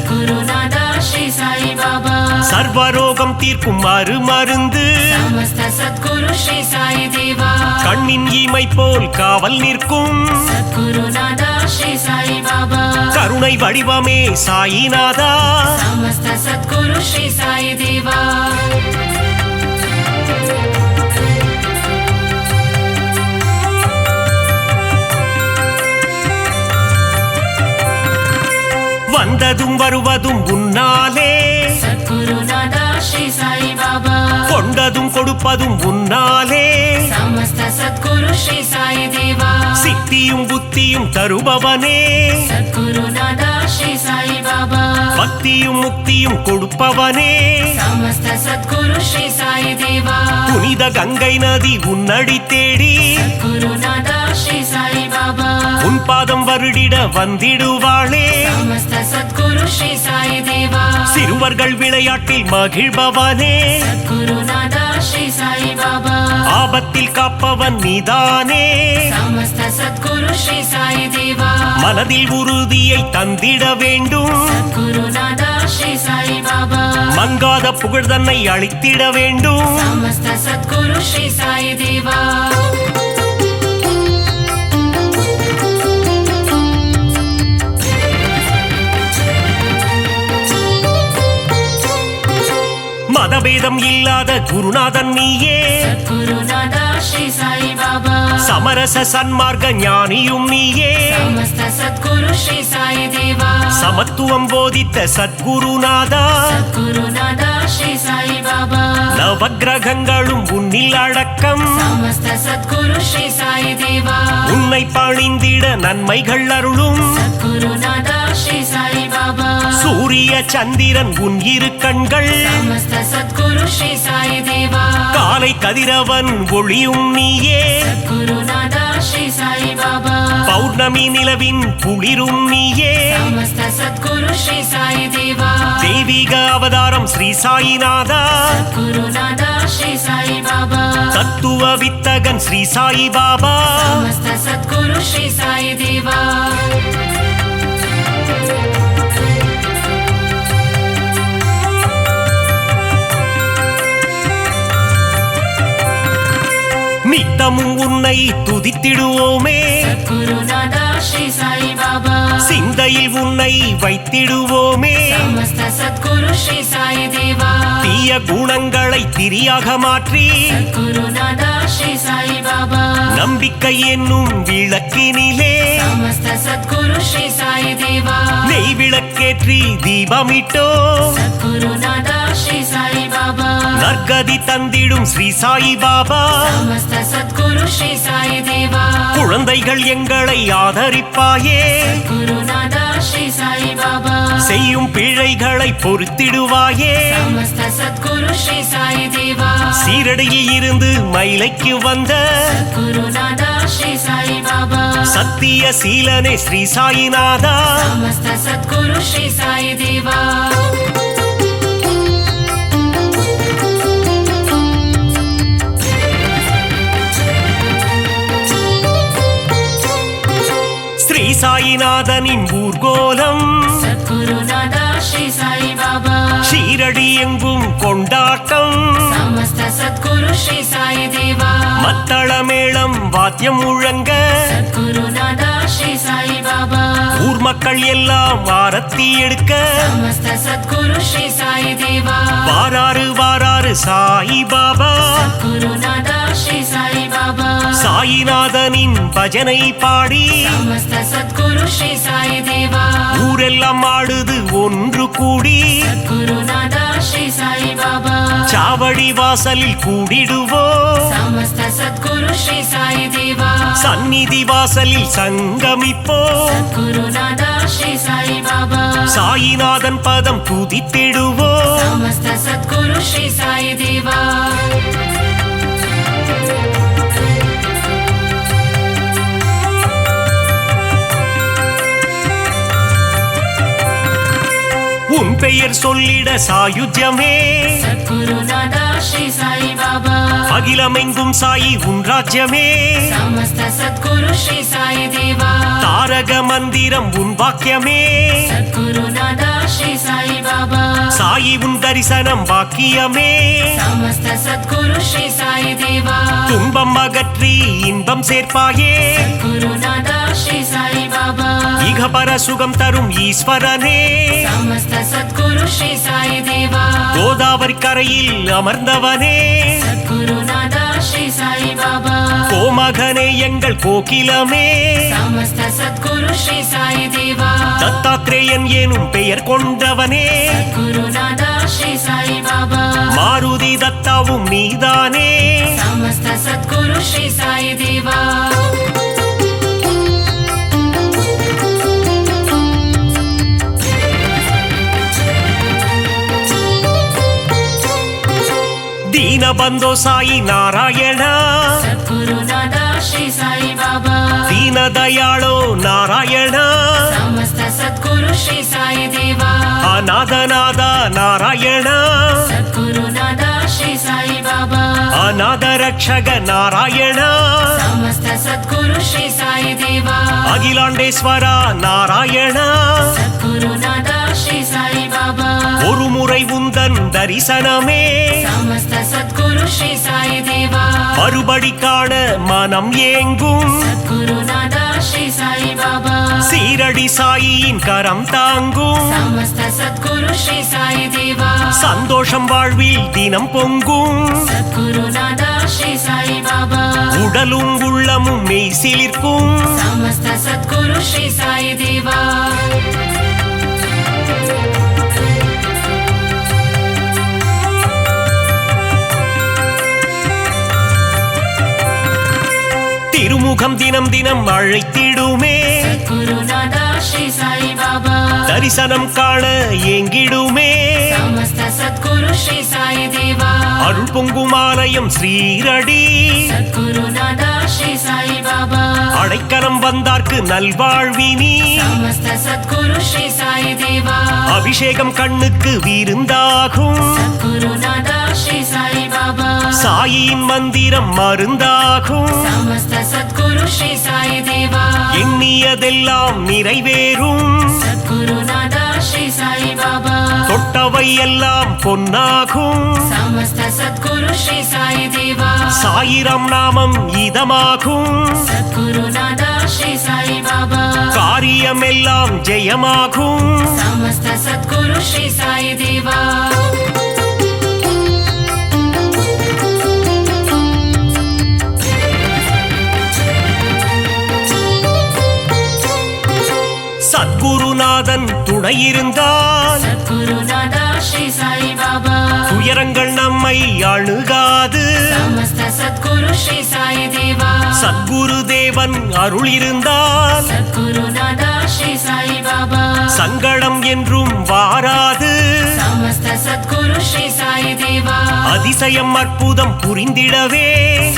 Speaker 3: குருநாதா ஸ்ரீ சாயி பாபா
Speaker 2: சர்வரோகம் தீர்க்கும் மருந்து
Speaker 3: சமஸ்த சத்குரு ஸ்ரீ சாயி தேவா
Speaker 2: கண்ணின் இமை போல் காவல் நிற்கும்
Speaker 3: சத்குருநாதா ஸ்ரீ சாயி பாபா
Speaker 2: கருணை வடிவமே சாயிநாதா
Speaker 3: சமஸ்த சத்குரு ஸ்ரீ சாயி தேவா
Speaker 2: வந்ததும் வருவதும் உன்னாலே
Speaker 3: சத்குருநாதா ஸ்ரீ சாயி பாபா
Speaker 2: கொண்டதும் கொடுப்பதும் உன்னாலே
Speaker 3: சமஸ்த சத்குரு ஸ்ரீ சாயி தேவா
Speaker 2: சித்தியும் புத்தியும் தருபவனே
Speaker 3: சத்குருநாதா ஸ்ரீ சாயி பாபா
Speaker 2: பக்தியும் முக்தியும் கொடுப்பவனே
Speaker 3: சமஸ்த சத்குரு ஸ்ரீ சாயி தேவா
Speaker 2: புனித கங்கை நதி உன்னடி தேடி
Speaker 3: குருநாதா ஸ்ரீ சாயி பாபா
Speaker 2: உன் பாதம் வருடிட வந்திடுவாளே
Speaker 3: சமஸ்த சத்குரு ஸ்ரீ சாயி தேவா
Speaker 2: சிறுவர்கள் விளையாட்டில் மகிழ்பவனே
Speaker 3: குருநாதா ஸ்ரீ சாயி பாபா
Speaker 2: ஆபத்தில் காப்பவன் நீதானே
Speaker 3: சமஸ்த சத்குரு ஸ்ரீ சாயி தேவா
Speaker 2: மனதில் உறுதியை தந்திட வேண்டும்
Speaker 3: குருநாதா ஸ்ரீ சாயி பாபா
Speaker 2: மங்காத புகழ் தன்னை அளித்திட வேண்டும்
Speaker 3: சமஸ்த சத்குரு ஸ்ரீ சாயி தேவா
Speaker 2: மதபேதம் இல்லாத குருநாதன் நீயே
Speaker 3: குருநாதா ஸ்ரீ சாயி பாபா
Speaker 2: சமரச சன்மார்க்க ஞானியும் நீயே
Speaker 3: சமஸ்த சத்குரு ஸ்ரீ சாயி தேவா
Speaker 2: சமத்துவம் போதித்த சத்குருநாதா
Speaker 3: குருநாதா ஸ்ரீ சாயி பாபா
Speaker 2: நவக்கிரகங்களும் உன்னில் அடக்கம்
Speaker 3: சமஸ்த சத்குரு ஸ்ரீ சாயி தேவா
Speaker 2: உன்னை பணிந்திட நன்மைகள் அருளும்
Speaker 3: குருநாதா ஸ்ரீ சாயி பாபா
Speaker 2: சூரிய சந்திரன் உன் இரு கண்கள்
Speaker 3: சமஸ்த சத்குரு ஸ்ரீ சாயி தேவா
Speaker 2: காலை கதிரவன் ஒளியும் நீயே
Speaker 3: குருநாதா ஸ்ரீ சாயி பாபா
Speaker 2: பௌர்ணமி நிலவின் குளிரும் நீயே
Speaker 3: சமஸ்த சத்குரு ஸ்ரீ சாயி தேவா
Speaker 2: தெய்வீக அவதாரம் ஸ்ரீ சாயிநாதா
Speaker 3: குருநாதா ஸ்ரீ சாயி பாபா
Speaker 2: தத்துவ வித்தகன் ஸ்ரீ சாயி பாபா
Speaker 3: சமஸ்த சத்குரு ஸ்ரீ சாயி தேவா
Speaker 2: நித்தமும் உன்னை துதித்திடுவோமே
Speaker 3: குருநாதா ஸ்ரீ சாயி பாபா
Speaker 2: சிந்தையில் உன்னை வைத்திடுவோமே
Speaker 3: சமஸ்த சத்குரு ஸ்ரீ சாயி தேவா
Speaker 2: தீ தீய குணங்களை திரியாக மாற்றி
Speaker 3: சத்குருநாதா ஸ்ரீ சாயி பாபா
Speaker 2: நம்பிக்கை என்னும் விளக்கினிலே
Speaker 3: சமஸ்த சத்குரு ஸ்ரீ சாயி தேவா
Speaker 2: நெய் விளக்கேற்றி தீபமிட்டோ
Speaker 3: சத்குருநாதா ஸ்ரீ சாயி பாபா
Speaker 2: நற்கதி தந்திடும் ஸ்ரீ சாயி பாபா
Speaker 3: சமஸ்த சத்குரு ஸ்ரீ சாயி தேவா
Speaker 2: குழந்தைகள் எங்களை ஆதரிப்பாயே
Speaker 3: குருநாதா ஸ்ரீ சாயி பாபா
Speaker 2: செய்யும் பிழைகளை பொறுத்திடுவாயே
Speaker 3: சமஸ்த சத்குரு ஸ்ரீ சாயி தேவா
Speaker 2: சீரடியில் இருந்து மயிலைக்கு வந்த
Speaker 3: குருநாதா ஸ்ரீ சாயி பாபா
Speaker 2: சத்திய சீலனே ஸ்ரீ சாயிநாதா
Speaker 3: சமஸ்த சத்குரு ஸ்ரீ சாயி தேவா
Speaker 2: ஸ்ரீ சாயிநாதனின் ஊர்கோலம்
Speaker 3: சத்குருநாதா ஸ்ரீ சாயி பாபா
Speaker 2: ஷீரடி எங்கும் கொண்டாட்டம்
Speaker 3: சமஸ்த சத்குரு ஸ்ரீ சாயி தேவா
Speaker 2: மத்தள மேளம் வாத்தியம் முழங்க
Speaker 3: சத்குருநாதா ஸ்ரீ சாயி பாபா
Speaker 2: ஊர் மக்கள் எல்லாம் ஆரத்தி எடுக்க
Speaker 3: சமஸ்த சத்குரு ஸ்ரீ சாயி தேவா
Speaker 2: வாராறு வாராறு சாயி பாபா
Speaker 3: குருநாதா ஸ்ரீ சாயி பாபா
Speaker 2: சாயிநாதனின் பஜனை பாடி
Speaker 3: சமஸ்த சத்குரு ஸ்ரீ சாயி தேவா
Speaker 2: ஊரெல்லாம் ஆடுது ஒன்று கூடி
Speaker 3: குருநாதா ஸ்ரீ சாயி பாபா
Speaker 2: சாவடி வாசலில் கூடிடுவோம்
Speaker 3: சமஸ்த சத்குரு ஸ்ரீ சாயி தேவா
Speaker 2: சந்நிதி வாசலில் சங்கமிப்போம்
Speaker 3: குருநாதா ஸ்ரீ சாயி பாபா
Speaker 2: சாயிநாதன் பதம் துதித்திடுவோம்
Speaker 3: சமஸ்த சத்குரு ஸ்ரீ சாயி தேவா
Speaker 2: உன் பெயர் சொல்லிட சாயுஜ்யமே
Speaker 3: சத்குருநாதா ஸ்ரீ சாயி பாபா
Speaker 2: அகிலமெங்கும் சாயி உன் ராஜ்யமே
Speaker 3: சமஸ்த சத்குரு ஸ்ரீ சாயி தேவா
Speaker 2: தாரக மந்திரம் உன் வாக்கியமே
Speaker 3: சத்குருநாதா ஸ்ரீ சாயி பாபா
Speaker 2: சாயி உன் தரிசனம் வாக்கியமே
Speaker 3: சமஸ்த சத்குரு ஸ்ரீ சாயி தேவா
Speaker 2: துன்பம் அகற்றி இன்பம் சேர்ப்பாயே
Speaker 3: குருநாதா ஸ்ரீ சாயி பாபா
Speaker 2: இகபர சுகம் தரும் ஈஸ்வரனே
Speaker 3: சமஸ்த சத்குரு ஸ்ரீ சாயி தேவா
Speaker 2: கோதாவரி கரையில் அமர்ந்தவனே
Speaker 3: குருநாதா ஸ்ரீ சாயி பாபா
Speaker 2: கோமகனே எங்கள் கோகிலமே
Speaker 3: சமஸ்த சத்குரு ஸ்ரீ சாயி தேவா
Speaker 2: தத்தாத்ரேயன் எனும் பெயர் கொண்டவனே
Speaker 3: குருநாதா ஸ்ரீ சாயி பாபா
Speaker 2: மாருதி தத்தாவும் நீதானே.
Speaker 3: समस्त सद्गुरु श्री साई देवा
Speaker 2: दीन बंधो साई नारायण
Speaker 3: सद्गुरुनादा श्री साई बाबा
Speaker 2: दीन दयाळो नारायण
Speaker 3: समस्त सद्गुरु श्री साई देवा
Speaker 2: अनाथनाथ नारायण
Speaker 3: सद्गुरुनादा श्री साई बाबा
Speaker 2: अनाथ रक्षक नारायण
Speaker 3: समस्त सद्गुरु श्री साई देवा
Speaker 2: अखिलांडेश्वर नारायण
Speaker 3: सद्गुरुनादा श्री साई बाबा
Speaker 2: ஒரு முறை உந்தன் தரிசனமே
Speaker 3: समस्त सद्गुरु श्री साई देवा
Speaker 2: மறுபடி காண மனம் ஏங்கும்
Speaker 3: सद्गुरुनादा श्री साई बाबा
Speaker 2: சீரடி சாயின் கரம் தாங்கும்
Speaker 3: समस्त सद्गुरु श्री साई देवा
Speaker 2: சந்தோஷம் வாழ்வில் தினம் பொங்கும்
Speaker 3: सद्गुरुनादा श्री साई बाबा
Speaker 2: உடலும் உள்ளமும் மெய் சிலிர்க்கும்
Speaker 3: समस्त सद्गुरु श्री साई देवा
Speaker 2: திருமுகம் தினம் தினம் அழைத்திடுமே
Speaker 3: सद्गुरुनादा श्री साई बाबा
Speaker 2: தரிசனம் காண ஏங்கிடுமே
Speaker 3: समस्त सद्गुरु श्री साई देवा
Speaker 2: அருள் பொங்கும் ஆலயம் ஸ்ரீரடி
Speaker 3: सद्गुरुनादा श्री साई बाबा
Speaker 2: அடைக்கலம் வந்தார்க்கு நல்வாழ்வினி
Speaker 3: समस्त सद्गुरु श्री साई देवा
Speaker 2: அபிஷேகம் கண்ணுக்கு விருந்தாகும்
Speaker 3: सद्गुरुनादा श्री साई बाबा
Speaker 2: சாயின் மந்திரம் மருந்தாகும்
Speaker 3: समस्त सद्गुरु श्री साई देवा
Speaker 2: எண்ணியதெல்லாம் நிறைவேறும்
Speaker 3: सद्गुरुनादा श्री साई बाबा
Speaker 2: தொட்டவை எல்லாம் பொன்னாகும்
Speaker 3: समस्त सद्गुरु श्री साई देवा
Speaker 2: சாயிரம் நாமம் இதமாகும்
Speaker 3: सद्गुरुनादा श्री साई बाबा
Speaker 2: காரியமெல்லாம் ஜெயமாகும்
Speaker 3: समस्त सद्गुरु श्री साई देवा
Speaker 2: சத்குருநாதன் துணை இருந்தால்
Speaker 3: சத்குருநாதா ஸ்ரீ சாய் பாபா
Speaker 2: துயரங்கள் நம்மை அணுகாது
Speaker 3: சமஸ்த சத்குரு ஸ்ரீ சாய் தேவா
Speaker 2: சத்குரு தேவன் அருள் இருந்தால்
Speaker 3: சத்குருநாதா ஸ்ரீ சாய் பாபா
Speaker 2: சங்கடம் என்றும் வாராது
Speaker 3: சமஸ்த சத்குரு ஸ்ரீ சாய் தேவா
Speaker 2: அதிசயம் அற்புதம் புரிந்திடவே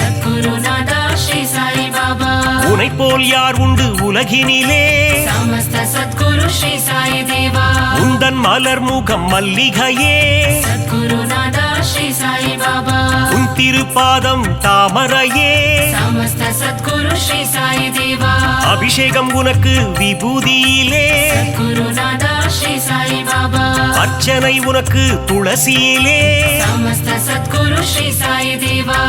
Speaker 3: சத்குருநாதா ஸ்ரீ சாய் பாபா
Speaker 2: உனை போல் யார் உண்டு உலகினிலே
Speaker 3: சமஸ்த சத்குரு ஸ்ரீ சாய் தேவா
Speaker 2: உந்தன் மலர் முகம் மல்லிகையே
Speaker 3: சத்குருநாதா ஸ்ரீ சாய் பாபா
Speaker 2: உன் திருப்பாதம் தாமரையே
Speaker 3: சமஸ்த சத்குரு ஸ்ரீ சாய் தேவா
Speaker 2: அபிஷேகம் உனக்கு விபூதியிலே
Speaker 3: குருநாதா ஸ்ரீ சாய் பாபா
Speaker 2: அர்ச்சனை உனக்கு துளசியிலே
Speaker 3: சமஸ்த சத்குரு ஸ்ரீ சாய் தேவா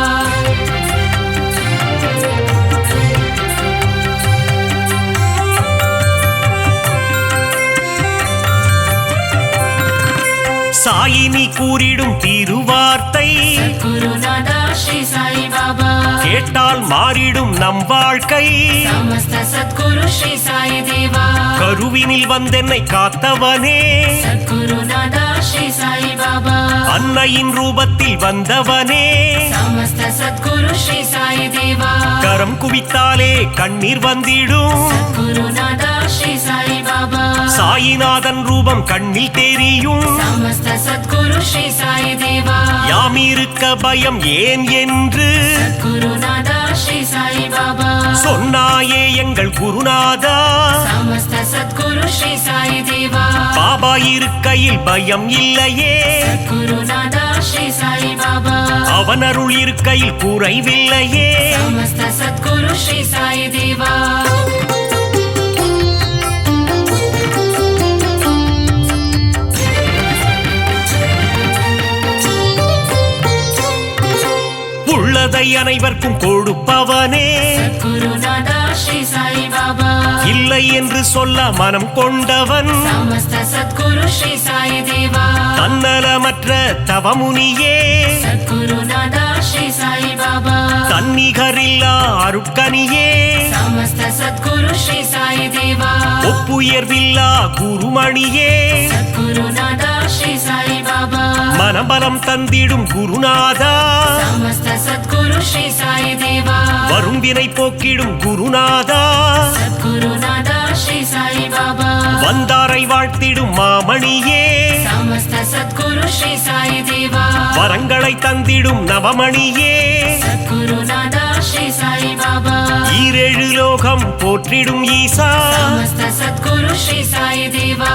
Speaker 2: சாயினி கூறிடும் திருவார்த்தை
Speaker 3: குருநாதா ஸ்ரீ சாய் பாபா
Speaker 2: கேட்டால் மாறிடும் நம் வாழ்க்கை
Speaker 3: சமஸ்த சத்குரு ஸ்ரீ சாய் தேவா
Speaker 2: கருவினில் வந்தென்னை காத்தவனே
Speaker 3: குருநாதா ஸ்ரீ சாய் பாபா
Speaker 2: அன்னையின் ரூபத்தில் வந்தவனே
Speaker 3: சமஸ்த சத்குரு ஸ்ரீ சாய் தேவா
Speaker 2: கரம் குவித்தாலே கண்ணீர் வந்திடும்
Speaker 3: குருநாதா ஸ்ரீ சாய் பாபா
Speaker 2: சாயிநாதன் ரூபம் கண்ணில் தெரியும்
Speaker 3: சமஸ்த சத்குரு ஸ்ரீ சாய் தேவா
Speaker 2: யாம் இருக்க பயம் ஏன் என்று
Speaker 3: குருநாதா ஸ்ரீ சாய் பாபா
Speaker 2: சொன்னாயே எங்கள் குருநாதா
Speaker 3: சமஸ்த சத்குரு ஸ்ரீ சாய் தேவா
Speaker 2: பாபா இருக்கையில் பயம் இல்லையே
Speaker 3: குருநாதா ஸ்ரீ சாய் பாபா
Speaker 2: அவன் அருள் இருக்கையில் குறைவில்லையே
Speaker 3: சமஸ்த சத்குரு ஸ்ரீ சாய் தேவா
Speaker 2: உள்ளதை அனைவருக்கும் கொடுப்பவனே
Speaker 3: குருநாதா ஸ்ரீ சாய் பாபா
Speaker 2: இல்லை என்று சொல்ல மனம் கொண்டவன்
Speaker 3: சமஸ்த சத்குரு ஸ்ரீ சாய் தேவா
Speaker 2: தன்னலமற்ற தவமுனியே
Speaker 3: குருநாதா ஸ்ரீ சாய் பாபா
Speaker 2: தன்னிகரில்லா அருட்கனியே
Speaker 3: சமஸ்த சத்குரு ஸ்ரீ சாய் தேவா
Speaker 2: ஒப்புயர்வில்லா குருமணியே
Speaker 3: குருநாதா ஸ்ரீ சாய் பாபா
Speaker 2: மனபலம் தந்திடும் குருநாதா
Speaker 3: சமஸ்த சத்குரு ஸ்ரீ சாய் தேவா
Speaker 2: வரும் வினை போக்கிடும் குருநாதா
Speaker 3: குருநாதா ஸ்ரீ சாய் பாபா
Speaker 2: வந்தாரை வாழ்த்திடும் மாமணியே
Speaker 3: சமஸ்த சத்குரு ஸ்ரீ சாய் தேவா
Speaker 2: வரங்களை தந்திடும் நவமணியே
Speaker 3: குருநாதா ஸ்ரீ சாய் பாபா
Speaker 2: ஈரேழு லோகம் போற்றிடும் ஈசா
Speaker 3: சமஸ்த சத்குரு ஸ்ரீ சாய் தேவா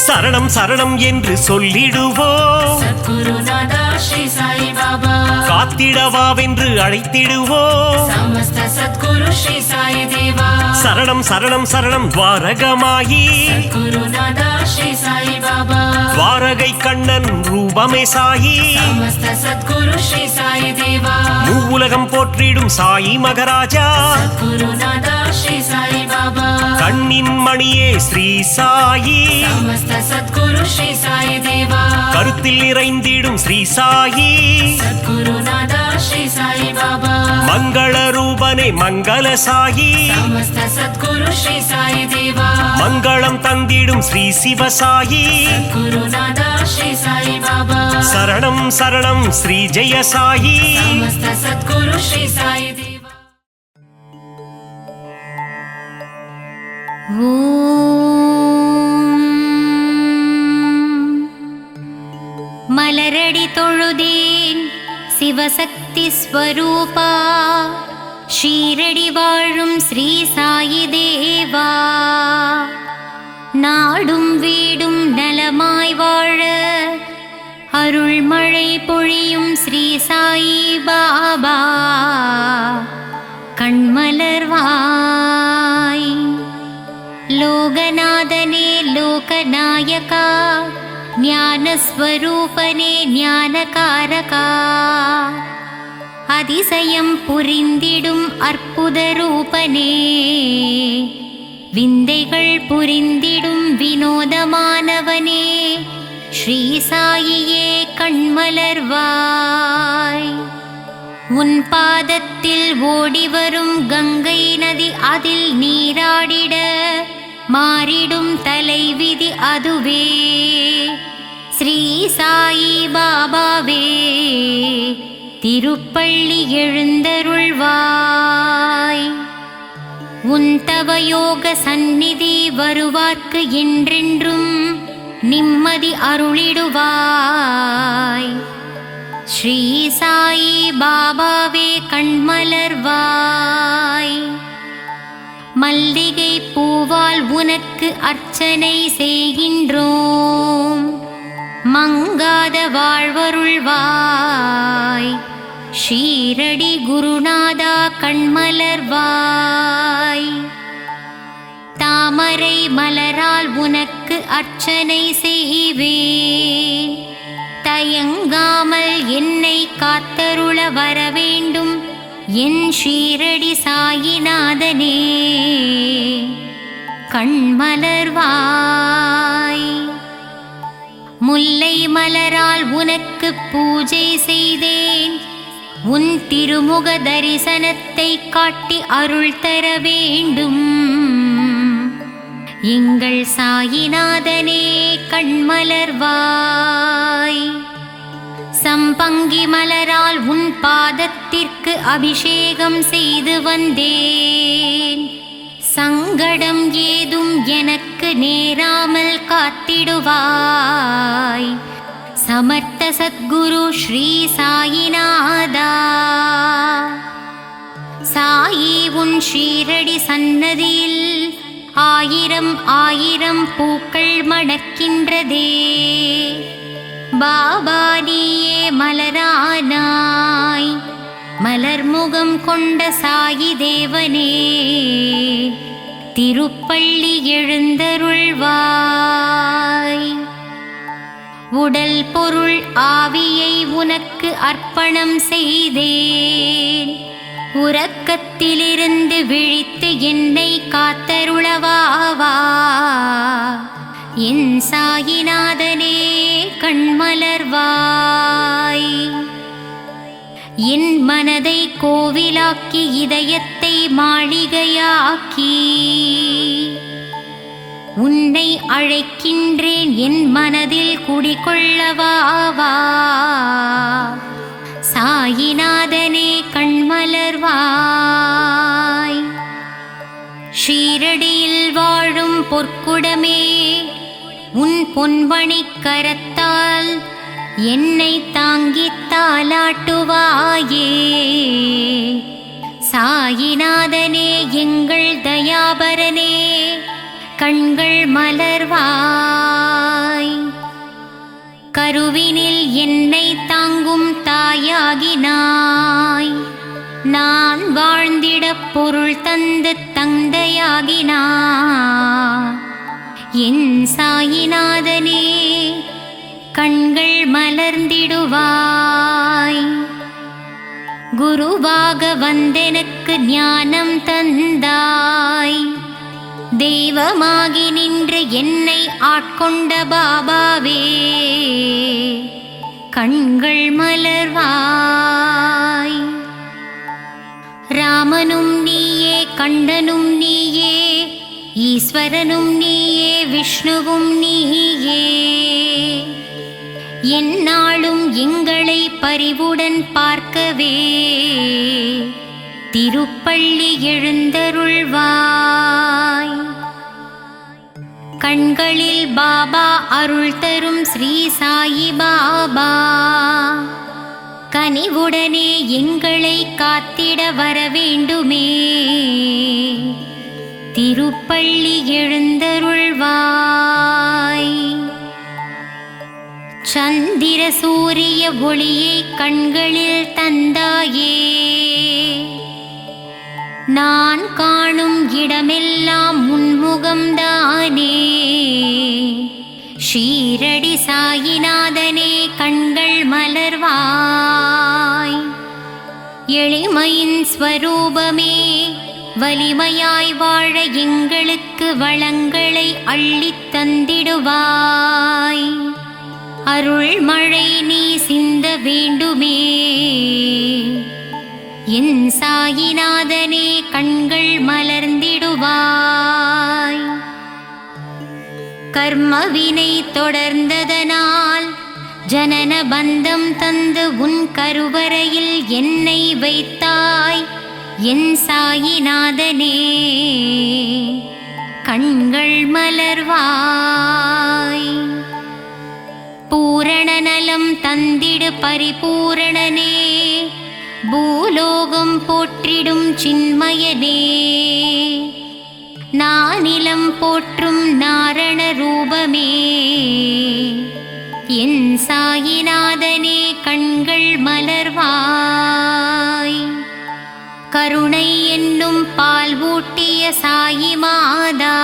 Speaker 2: சரணம் சரணம் என்று சொல்லிடுவோம்
Speaker 3: குருநாதா ஸ்ரீ சாய் பாபா
Speaker 2: காத்திடவாவென்று அழைத்திடுவோம்
Speaker 3: சமஸ்த சத்குரு ஸ்ரீ சாய் தேவா
Speaker 2: சரணம் சரணம் சரணம் துவாரகமாயி
Speaker 3: குருநாதா ஸ்ரீ சாய் பாபா
Speaker 2: துவாரகை கண்ணன் ரூபமே சாயி
Speaker 3: சமஸ்த சத்குரு ஸ்ரீ சாய் தேவா
Speaker 2: மூவுலகம் போற்றிடும் சாயி மகராஜா
Speaker 3: குருநாதா ஸ்ரீ சாய் பாபா
Speaker 2: கண்ணின் மணியே ஸ்ரீ சாயி
Speaker 3: சமஸ்த சத்குரு ஸ்ரீ சாய் தேவா
Speaker 2: கருத்தில் நிறைந்திடும் ஸ்ரீ சாயி
Speaker 3: குருநாதா ஸ்ரீ சாய் பாபா
Speaker 2: மங்கள ரூபனே மங்கள சாயி
Speaker 3: சமஸ்த சத்குரு ஸ்ரீ சாய் தேவா
Speaker 2: மங்களம் தந்திடும் ஸ்ரீ சிவசாயி
Speaker 3: குருநாதா ஸ்ரீ சாய் பாபா
Speaker 2: சரணம் சரணம் ஸ்ரீ ஜெய சாயி
Speaker 3: சமஸ்த சத்குரு ஸ்ரீ சாய் தேவா
Speaker 1: மலரடி தொழுதேன் சிவசக்தி ஸ்வரூபா ஷீரடி வாழும் ஸ்ரீ சாயி தேவா நாடும் வீடும் நலமாய் வாழ அருள்மழை பொழியும் ஸ்ரீ சாயி பாபா கண்மலர்வாய் லோகநாதனே லோகநாயகா ஞானஸ்வரூபனே ஞானகாரகா அதிசயம் புரிந்திடும் அற்புத ரூபனே விந்தைகள் புரிந்திடும் வினோதமானவனே ஸ்ரீ சாயியே கண்மலர்வாய். உன் பாதத்தில் ஓடிவரும் கங்கை நதி அதில் நீராடிட மாறிடும் தலைவிதி அதுவே. ஸ்ரீ சாயி பாபாவே திருப்பள்ளி எழுந்தருள்வாய். உன் தவயோக சந்நிதி வருவார்க்கு என்றென்றும் நிம்மதி அருளிடுவாய். ஸ்ரீ சாயி பாபாவே கண்மலர்வாய். மல்லிகை பூவால் உனக்கு அர்ச்சனை செய்கின்றோம். மங்காத வாழ்வருள்வாய். ஷீரடி குருநாதா கண்மலர்வாய். தாமரை மலரால் உனக்கு அர்ச்சனை செய்வேன். தயங்காமல் என்னை காத்தருள வரவேண்டும் என் ஷீரடி சாயிநாதனே கண்மலர்வாய். முல்லை மலரால் உனக்கு பூஜை செய்தேன். உன் திருமுக தரிசனத்தை காட்டி அருள் தர வேண்டும் எங்கள் சாயிநாதனே கண்மலர்வாய். சம்பங்கி மலரால் உன் பாதத்திற்கு அபிஷேகம் செய்து வந்தேன். சங்கடம் ஏதும் எனக்கு நேராமல் காத்திடுவாய். சமர்த்த சத்குரு ஸ்ரீ சாயிநாதா. சாயி உன் ஷீரடி சன்னதியில் ஆயிரம் ஆயிரம் பூக்கள் மணக்கின்றதே. பாபா நீயே மலரானாய். மலர்முகம் கொண்ட சாயி தேவனே திருப்பள்ளி எழுந்தருள்வாய். உடல் பொருள் ஆவியை உனக்கு அர்ப்பணம் செய்தேன். உறக்கத்திலிருந்து விழித்து என்னை காத்தருளவாவா என் சாயிநாதனே கண்மலர்வாய். என் மனதை கோவிலாக்கி இதயத்தை மாளிகையாக்கி உன்னை அழைக்கின்றேன். என் மனதில் குடிகொள்ளவாவா சாயிநாதனே கண்மலர்வாய். ஷீரடியில் வாழும் பொற்குடமே உன் பொன்மணிக் கரத்தால் என்னை தாங்கித் தாலாட்டுவாயே. சாயிநாதனே எங்கள் தயாபரனே கண்கள் மலர்வாய். கருவினில் என்னை தாங்கும் தாயாகினாய். நான் வாழ்ந்திட பொருள் தந்து தந்தையாகினாய். என் சாயிநாதனே கண்கள் மலர்ந்திடுவாய். குருவாக வந்தெனக்கு ஞானம் தந்தாய். தெய்வமாகி நின்று என்னை ஆட்கொண்ட பாபாவே கண்கள் மலர்வாய். ராமனும் நீயே, கண்டனும் நீயே, ஈஸ்வரனும் நீயே, விஷ்ணுவும் நீயே. எந்நாளும் எங்களை பரிவுடன் பார்க்கவே திருப்பள்ளி எழுந்தருள்வாய். கண்களில் பாபா அருள் தரும் ஸ்ரீ சாயி பாபா கனிவுடனே எங்களை காத்திட வரவேண்டுமே. திருப்பள்ளி எழுந்தருள்வாய். சந்திர சூரிய ஒளியை கண்களில் தந்தாயே. நான் காணும் இடமெல்லாம் உன்முகம்தானே. ஷீரடி சாயிநாதனே கண்கள் மலர்வாய். எளிமையின் ஸ்வரூபமே வலிமையாய் வாழ எங்களுக்கு வளங்களை அள்ளித் தந்திடுவாய். அருள் மழை நீ சிந்த வேண்டுமே என் சாயிநாதனே கண்கள் மலர்ந்திடுவாய். கர்மவினை தொடர்ந்ததனால் ஜனன பந்தம் தந்து உன் கருவறையில் என்னை வைத்தாய் என் சாயிநாதனே கண்கள் மலர்வாய். பூரண நலம் தந்திடு பரிபூரணனே பூலோகம் போற்றிடும் சின்மயனே நானிலம் போற்றும் நாரண ரூபமே என் சாயிநாதனே கண்கள் மலர்வாய். கருணை என்னும் பால் ஊட்டிய சாயி மாதா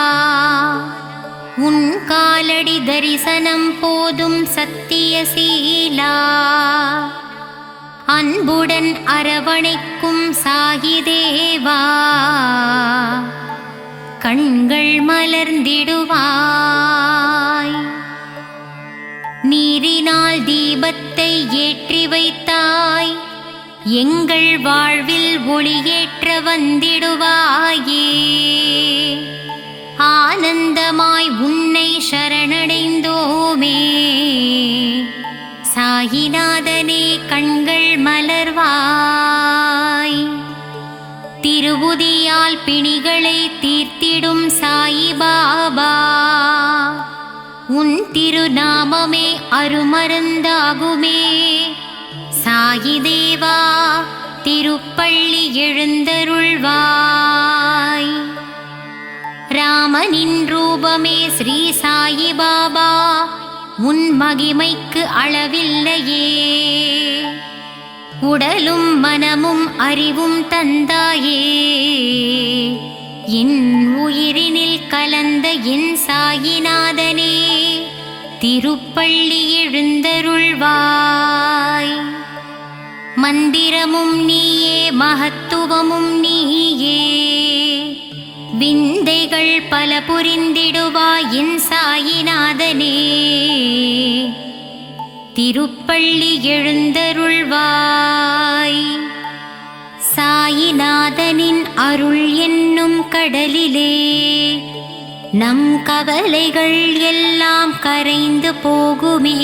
Speaker 1: உன் காலடி தரிசனம் போதும் சத்தியசீலா அன்புடன் அரவணைக்கும் சாயி தேவா கண்கள் மலர்ந்திடுவாய். நீரினால் தீபத்தை ஏற்றி வைத்தாய் எங்கள் வாழ்வில் ஒளியேற்ற வந்திடுவாயே. ஆனந்தமாய் உன்னை சரணடைந்தோமே சாயிநாதனே கண்கள் மலர்வாய். திருவுதியால் பிணிகளை தீர்த்திடும் சாயி பாபா உன் திருநாமமே அருமருந்தாகுமே சாயி தேவா திருப்பள்ளி எழுந்தருள்வாய். ராமனின் ரூபமே ஸ்ரீ சாயி பாபா உன் மகிமைக்கு அளவில்லையே. உடலும் மனமும் அறிவும் தந்தாயே என் உயிரினில் கலந்த என் சாயிநாதனே திருப்பள்ளி எழுந்தருள்வாய். மந்திரமும் நீயே மகத்துவமும் நீயே விந்தைகள் பல புரிந்திடுவாய் என் சாயிநாதனே திருப்பள்ளி எழுந்தருள்வாய். சாயிநாதனின் அருள் என்னும் கடலிலே நம் கவலைகள் எல்லாம் கரைந்து போகுமே.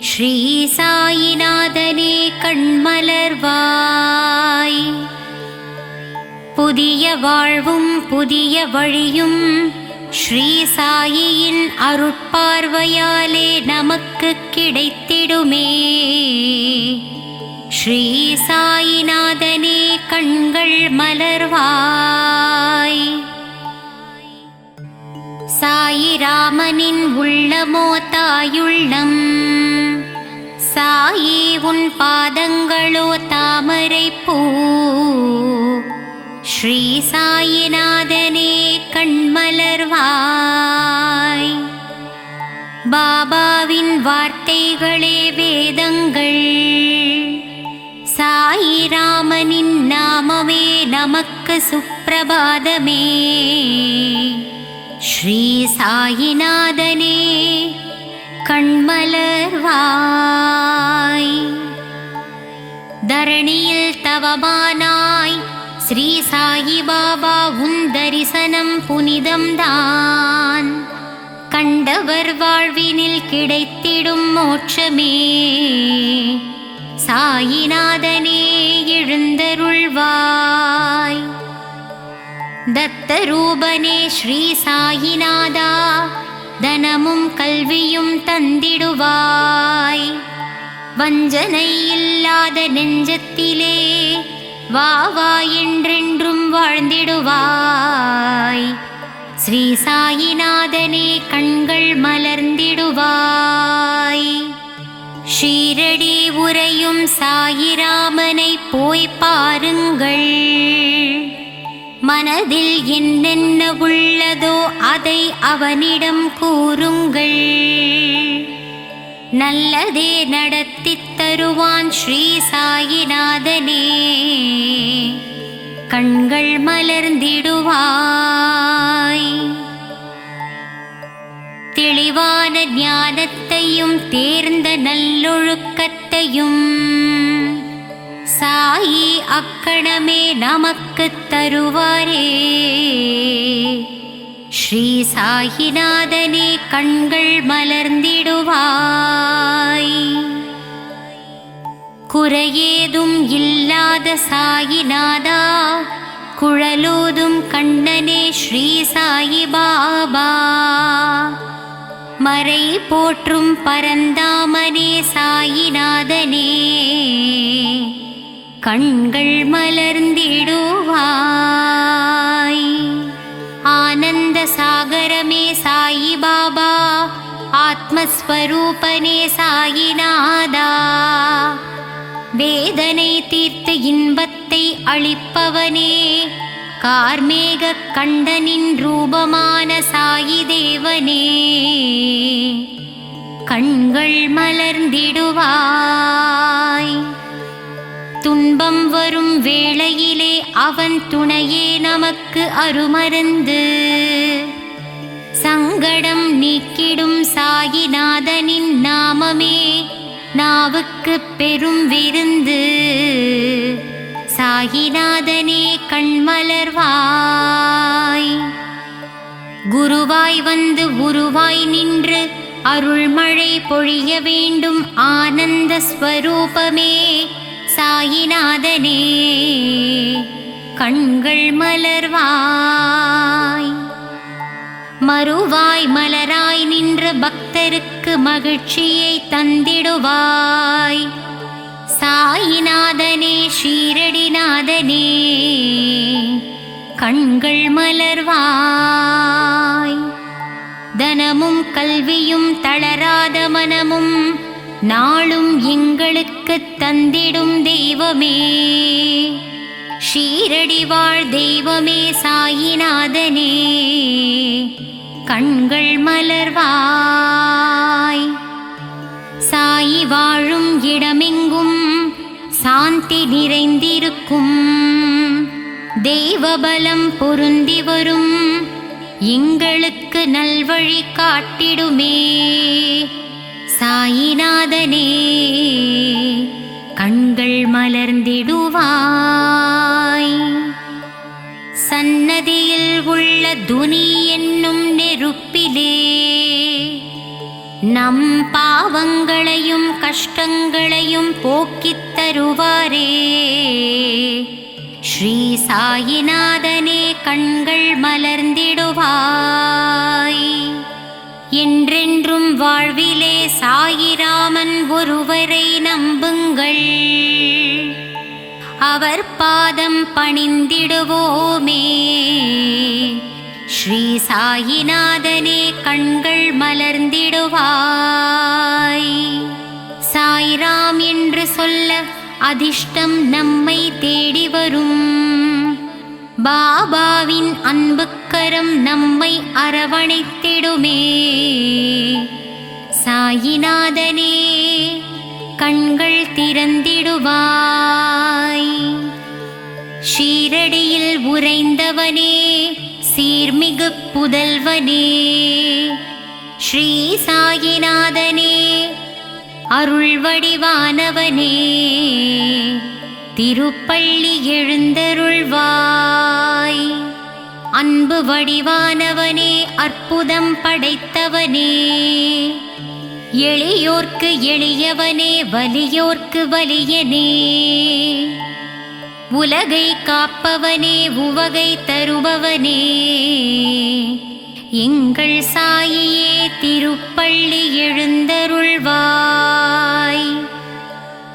Speaker 1: ஸ்ரீ சாயிநாதனே கண்மலர்வாய். புதிய வாழ்வும் புதிய வழியும் ஸ்ரீ சாயியின் அருட்பார்வையாலே நமக்கு கிடைத்திடுமே. ஸ்ரீ சாயிநாதனே கண்கள் மலர்வாய். சாயிராமனின் உள்ளமோ தாயுள்ளம் சாயி உன் பாதங்களோ தாமரை பூ. ஸ்ரீ சாயிநாதனே கண்மலர்வாய். பாபாவின் வார்த்தைகளே வேதங்கள் சாயிராமனின் நாமமே நமக்கு சுப்பிரபாதமே. ஸ்ரீ சாயிநாதனே கண்மலர்வாய். தரணியில் தவமானாய் ஸ்ரீ சாயி பாபா உன் தரிசனம் புனிதம்தான். கண்டவர் வாழ்வினில் கிடைத்திடும் மோட்சமே. சாயிநாதனே எழுந்தருள்வாய். தத்தரூபனே ஸ்ரீ சாயிநாதா தனமும் கல்வியும் தந்திடுவாய். வஞ்சனை இல்லாத நெஞ்சத்திலே வா வா என்றென்றும் வாழ்ந்திடுவாய். ஸ்ரீ சாயிநாதனே கண்கள் மலர்ந்திடுவாய். ஷீரடி உறையும் சாயிராமனை போய் பாருங்கள். மனதில் என்னென்ன உள்ளதோ அதை அவனிடம் கூறுங்கள். நல்லதே நடத்தித் தருவான் ஸ்ரீ சாயிநாதனே கண்கள் மலர்ந்திடுவாய். தெளிவு தெளிவான ஞானத்தையும் தேர்ந்த நல்லொழுக்கத்தையும் சாயி அக்கணமே நமக்குத் தருவாரே. ஸ்ரீ சாயிநாதனே கண்கள் மலர்ந்திடுவாய். குறையேதும் இல்லாத சாயிநாதா, குழலூதும் கண்ணனே ஸ்ரீ சாயி பாபா, மறை போற்றும் பரந்தாமனே சாயிநாதனே கண்கள் மலர்ந்திடுவாய். ஆனந்த சாகரமே சாயி பாபா, ஆத்மஸ்வரூபனே சாயிநாதா, வேதனை தீர்த்து இன்பத்தை அளிப்பவனே கார்மேக கண்டனின் ரூபமான சாயி தேவனே கண்கள் மலர்ந்திடுவாய். துன்பம் வரும் வேளையிலே அவன் துணையே நமக்கு அருமருந்து, சங்கடம் நீக்கிடும் சாயிநாதனின் நாமமே நாவுக்கு பெரும் விருந்து. சாயிநாதனே கண்மலர்வாய். குருவாய் வந்து உருவாய் நின்று அருள்மழை பொழிய வேண்டும் ஆனந்த ஸ்வரூபமே சாயிநாதனே கண்கள் மலர்வாய். மறுவாய் மலராய் நின்ற பக்தருக்கு மகிழ்ச்சியை தந்திடுவாய். சாயிநாதனே ஷீரடிநாதனே கண்கள் மலர்வாய். தனமும் கல்வியும் தளராத மனமும் நாளும் எங்களுக்கு தந்திடும் தெய்வமே, ஷீரடி வாழ் தெய்வமே சாயிநாதனே கண்கள் மலர்வாய். சாயி வாழும் இடமெங்கும் சாந்தி நிறைந்திருக்கும், தெய்வபலம் பொருந்தி வரும் எங்களுக்கு நல்வழி காட்டிடுமே. சாயிநாதனே கண்கள் மலர்ந்திடுவாய். சன்னதியில் உள்ள துனி என்னும் நெருப்பிலே நம் பாவங்களையும் கஷ்டங்களையும் போக்கித் தருவாரே. ஸ்ரீ சாயிநாதனே கண்கள் மலர்ந்திடுவாய். என்றென்றும் வாழ்விலே சாயிராமன் ஒருவரை நம்புங்கள், அவர் பாதம் பணிந்திடுவோமே. ஸ்ரீ சாயிநாதனே கண்கள் மலர்ந்திடுவாய். சாய்ராம் என்று சொல்ல அதிர்ஷ்டம் நம்மை தேடி வரும், பாபாவின் அன்புக்கரம் நம்மை அரவணைத்திடுமே. சாயிநாதனே கண்கள் திறந்திடுவாய். ஷீரடியில் உறைந்தவனே சீர்மிகு புதல்வனே, ஸ்ரீ சாயிநாதனே அருள் வடிவானவனே திருப்பள்ளி எழுந்தருள்வாய். அன்பு வடிவானவனே அற்புதம் படைத்தவனே, எளியோர்க்கு எளியவனே வலியோர்க்கு வலியனே, உலகை காப்பவனே உவகை தருபவனே, எங்கள் சாயியே திருப்பள்ளி எழுந்தருள்வாய்.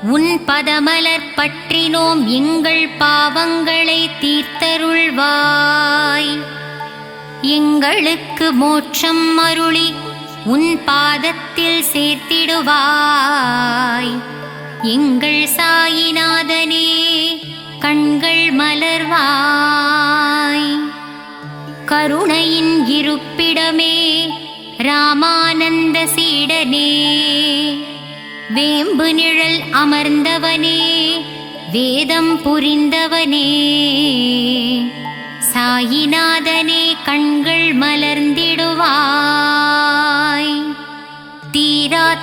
Speaker 1: உன் பதமலர் பற்றினோம் எங்கள் பாவங்களை தீர்த்தருள்வாய். எங்களுக்கு மோட்சம் அருளி உன் பாதத்தில் சேர்த்திடுவாய். எங்கள் சாயிநாதனே கண்கள் மலர்வாய். கருணையின் இருப்பிடமே ராமானந்த சீடனே, வேம்பு நிழல் அமர்ந்தவனே வேதம் புரிந்தவனே, சாயிநாதனே கண்கள் மலர்ந்திடுவாய்.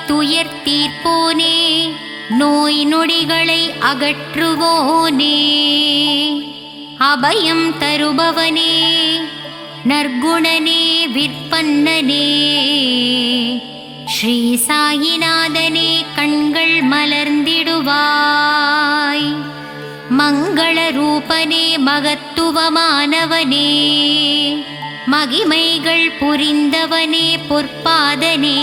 Speaker 1: துயர் தீர்ப்போனே, நோய் நொடிகளை அகற்றுவோனே, அபயம் தருபவனே, நற்குணனே, விற்பன்னனே, ஸ்ரீ சாயிநாதனே கண்கள் மலர்ந்திடுவாய். மங்கள ரூபனே, மகத்துவமானவனே, மகிமைகள் புரிந்தவனே, பொற்பாதனே,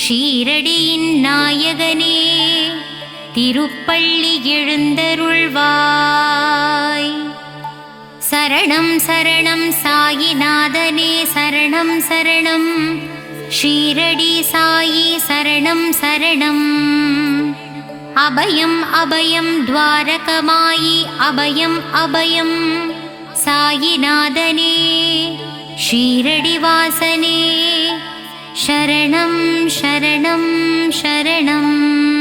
Speaker 1: ஷீரடியின் நாயகனே, திருப்பள்ளி எழுந்தருள்வாய். சரணம் சரணம் சாயிநாதனே, சரணம் சரணம் ஷீரடி சாயி, சரணம் சரணம். அபயம் அபயம் துவாரகமாயி, அபயம் அபயம் சாயிநாதனே, ஷீரடி வாசனே, சரணம் சரணம் சரணம்.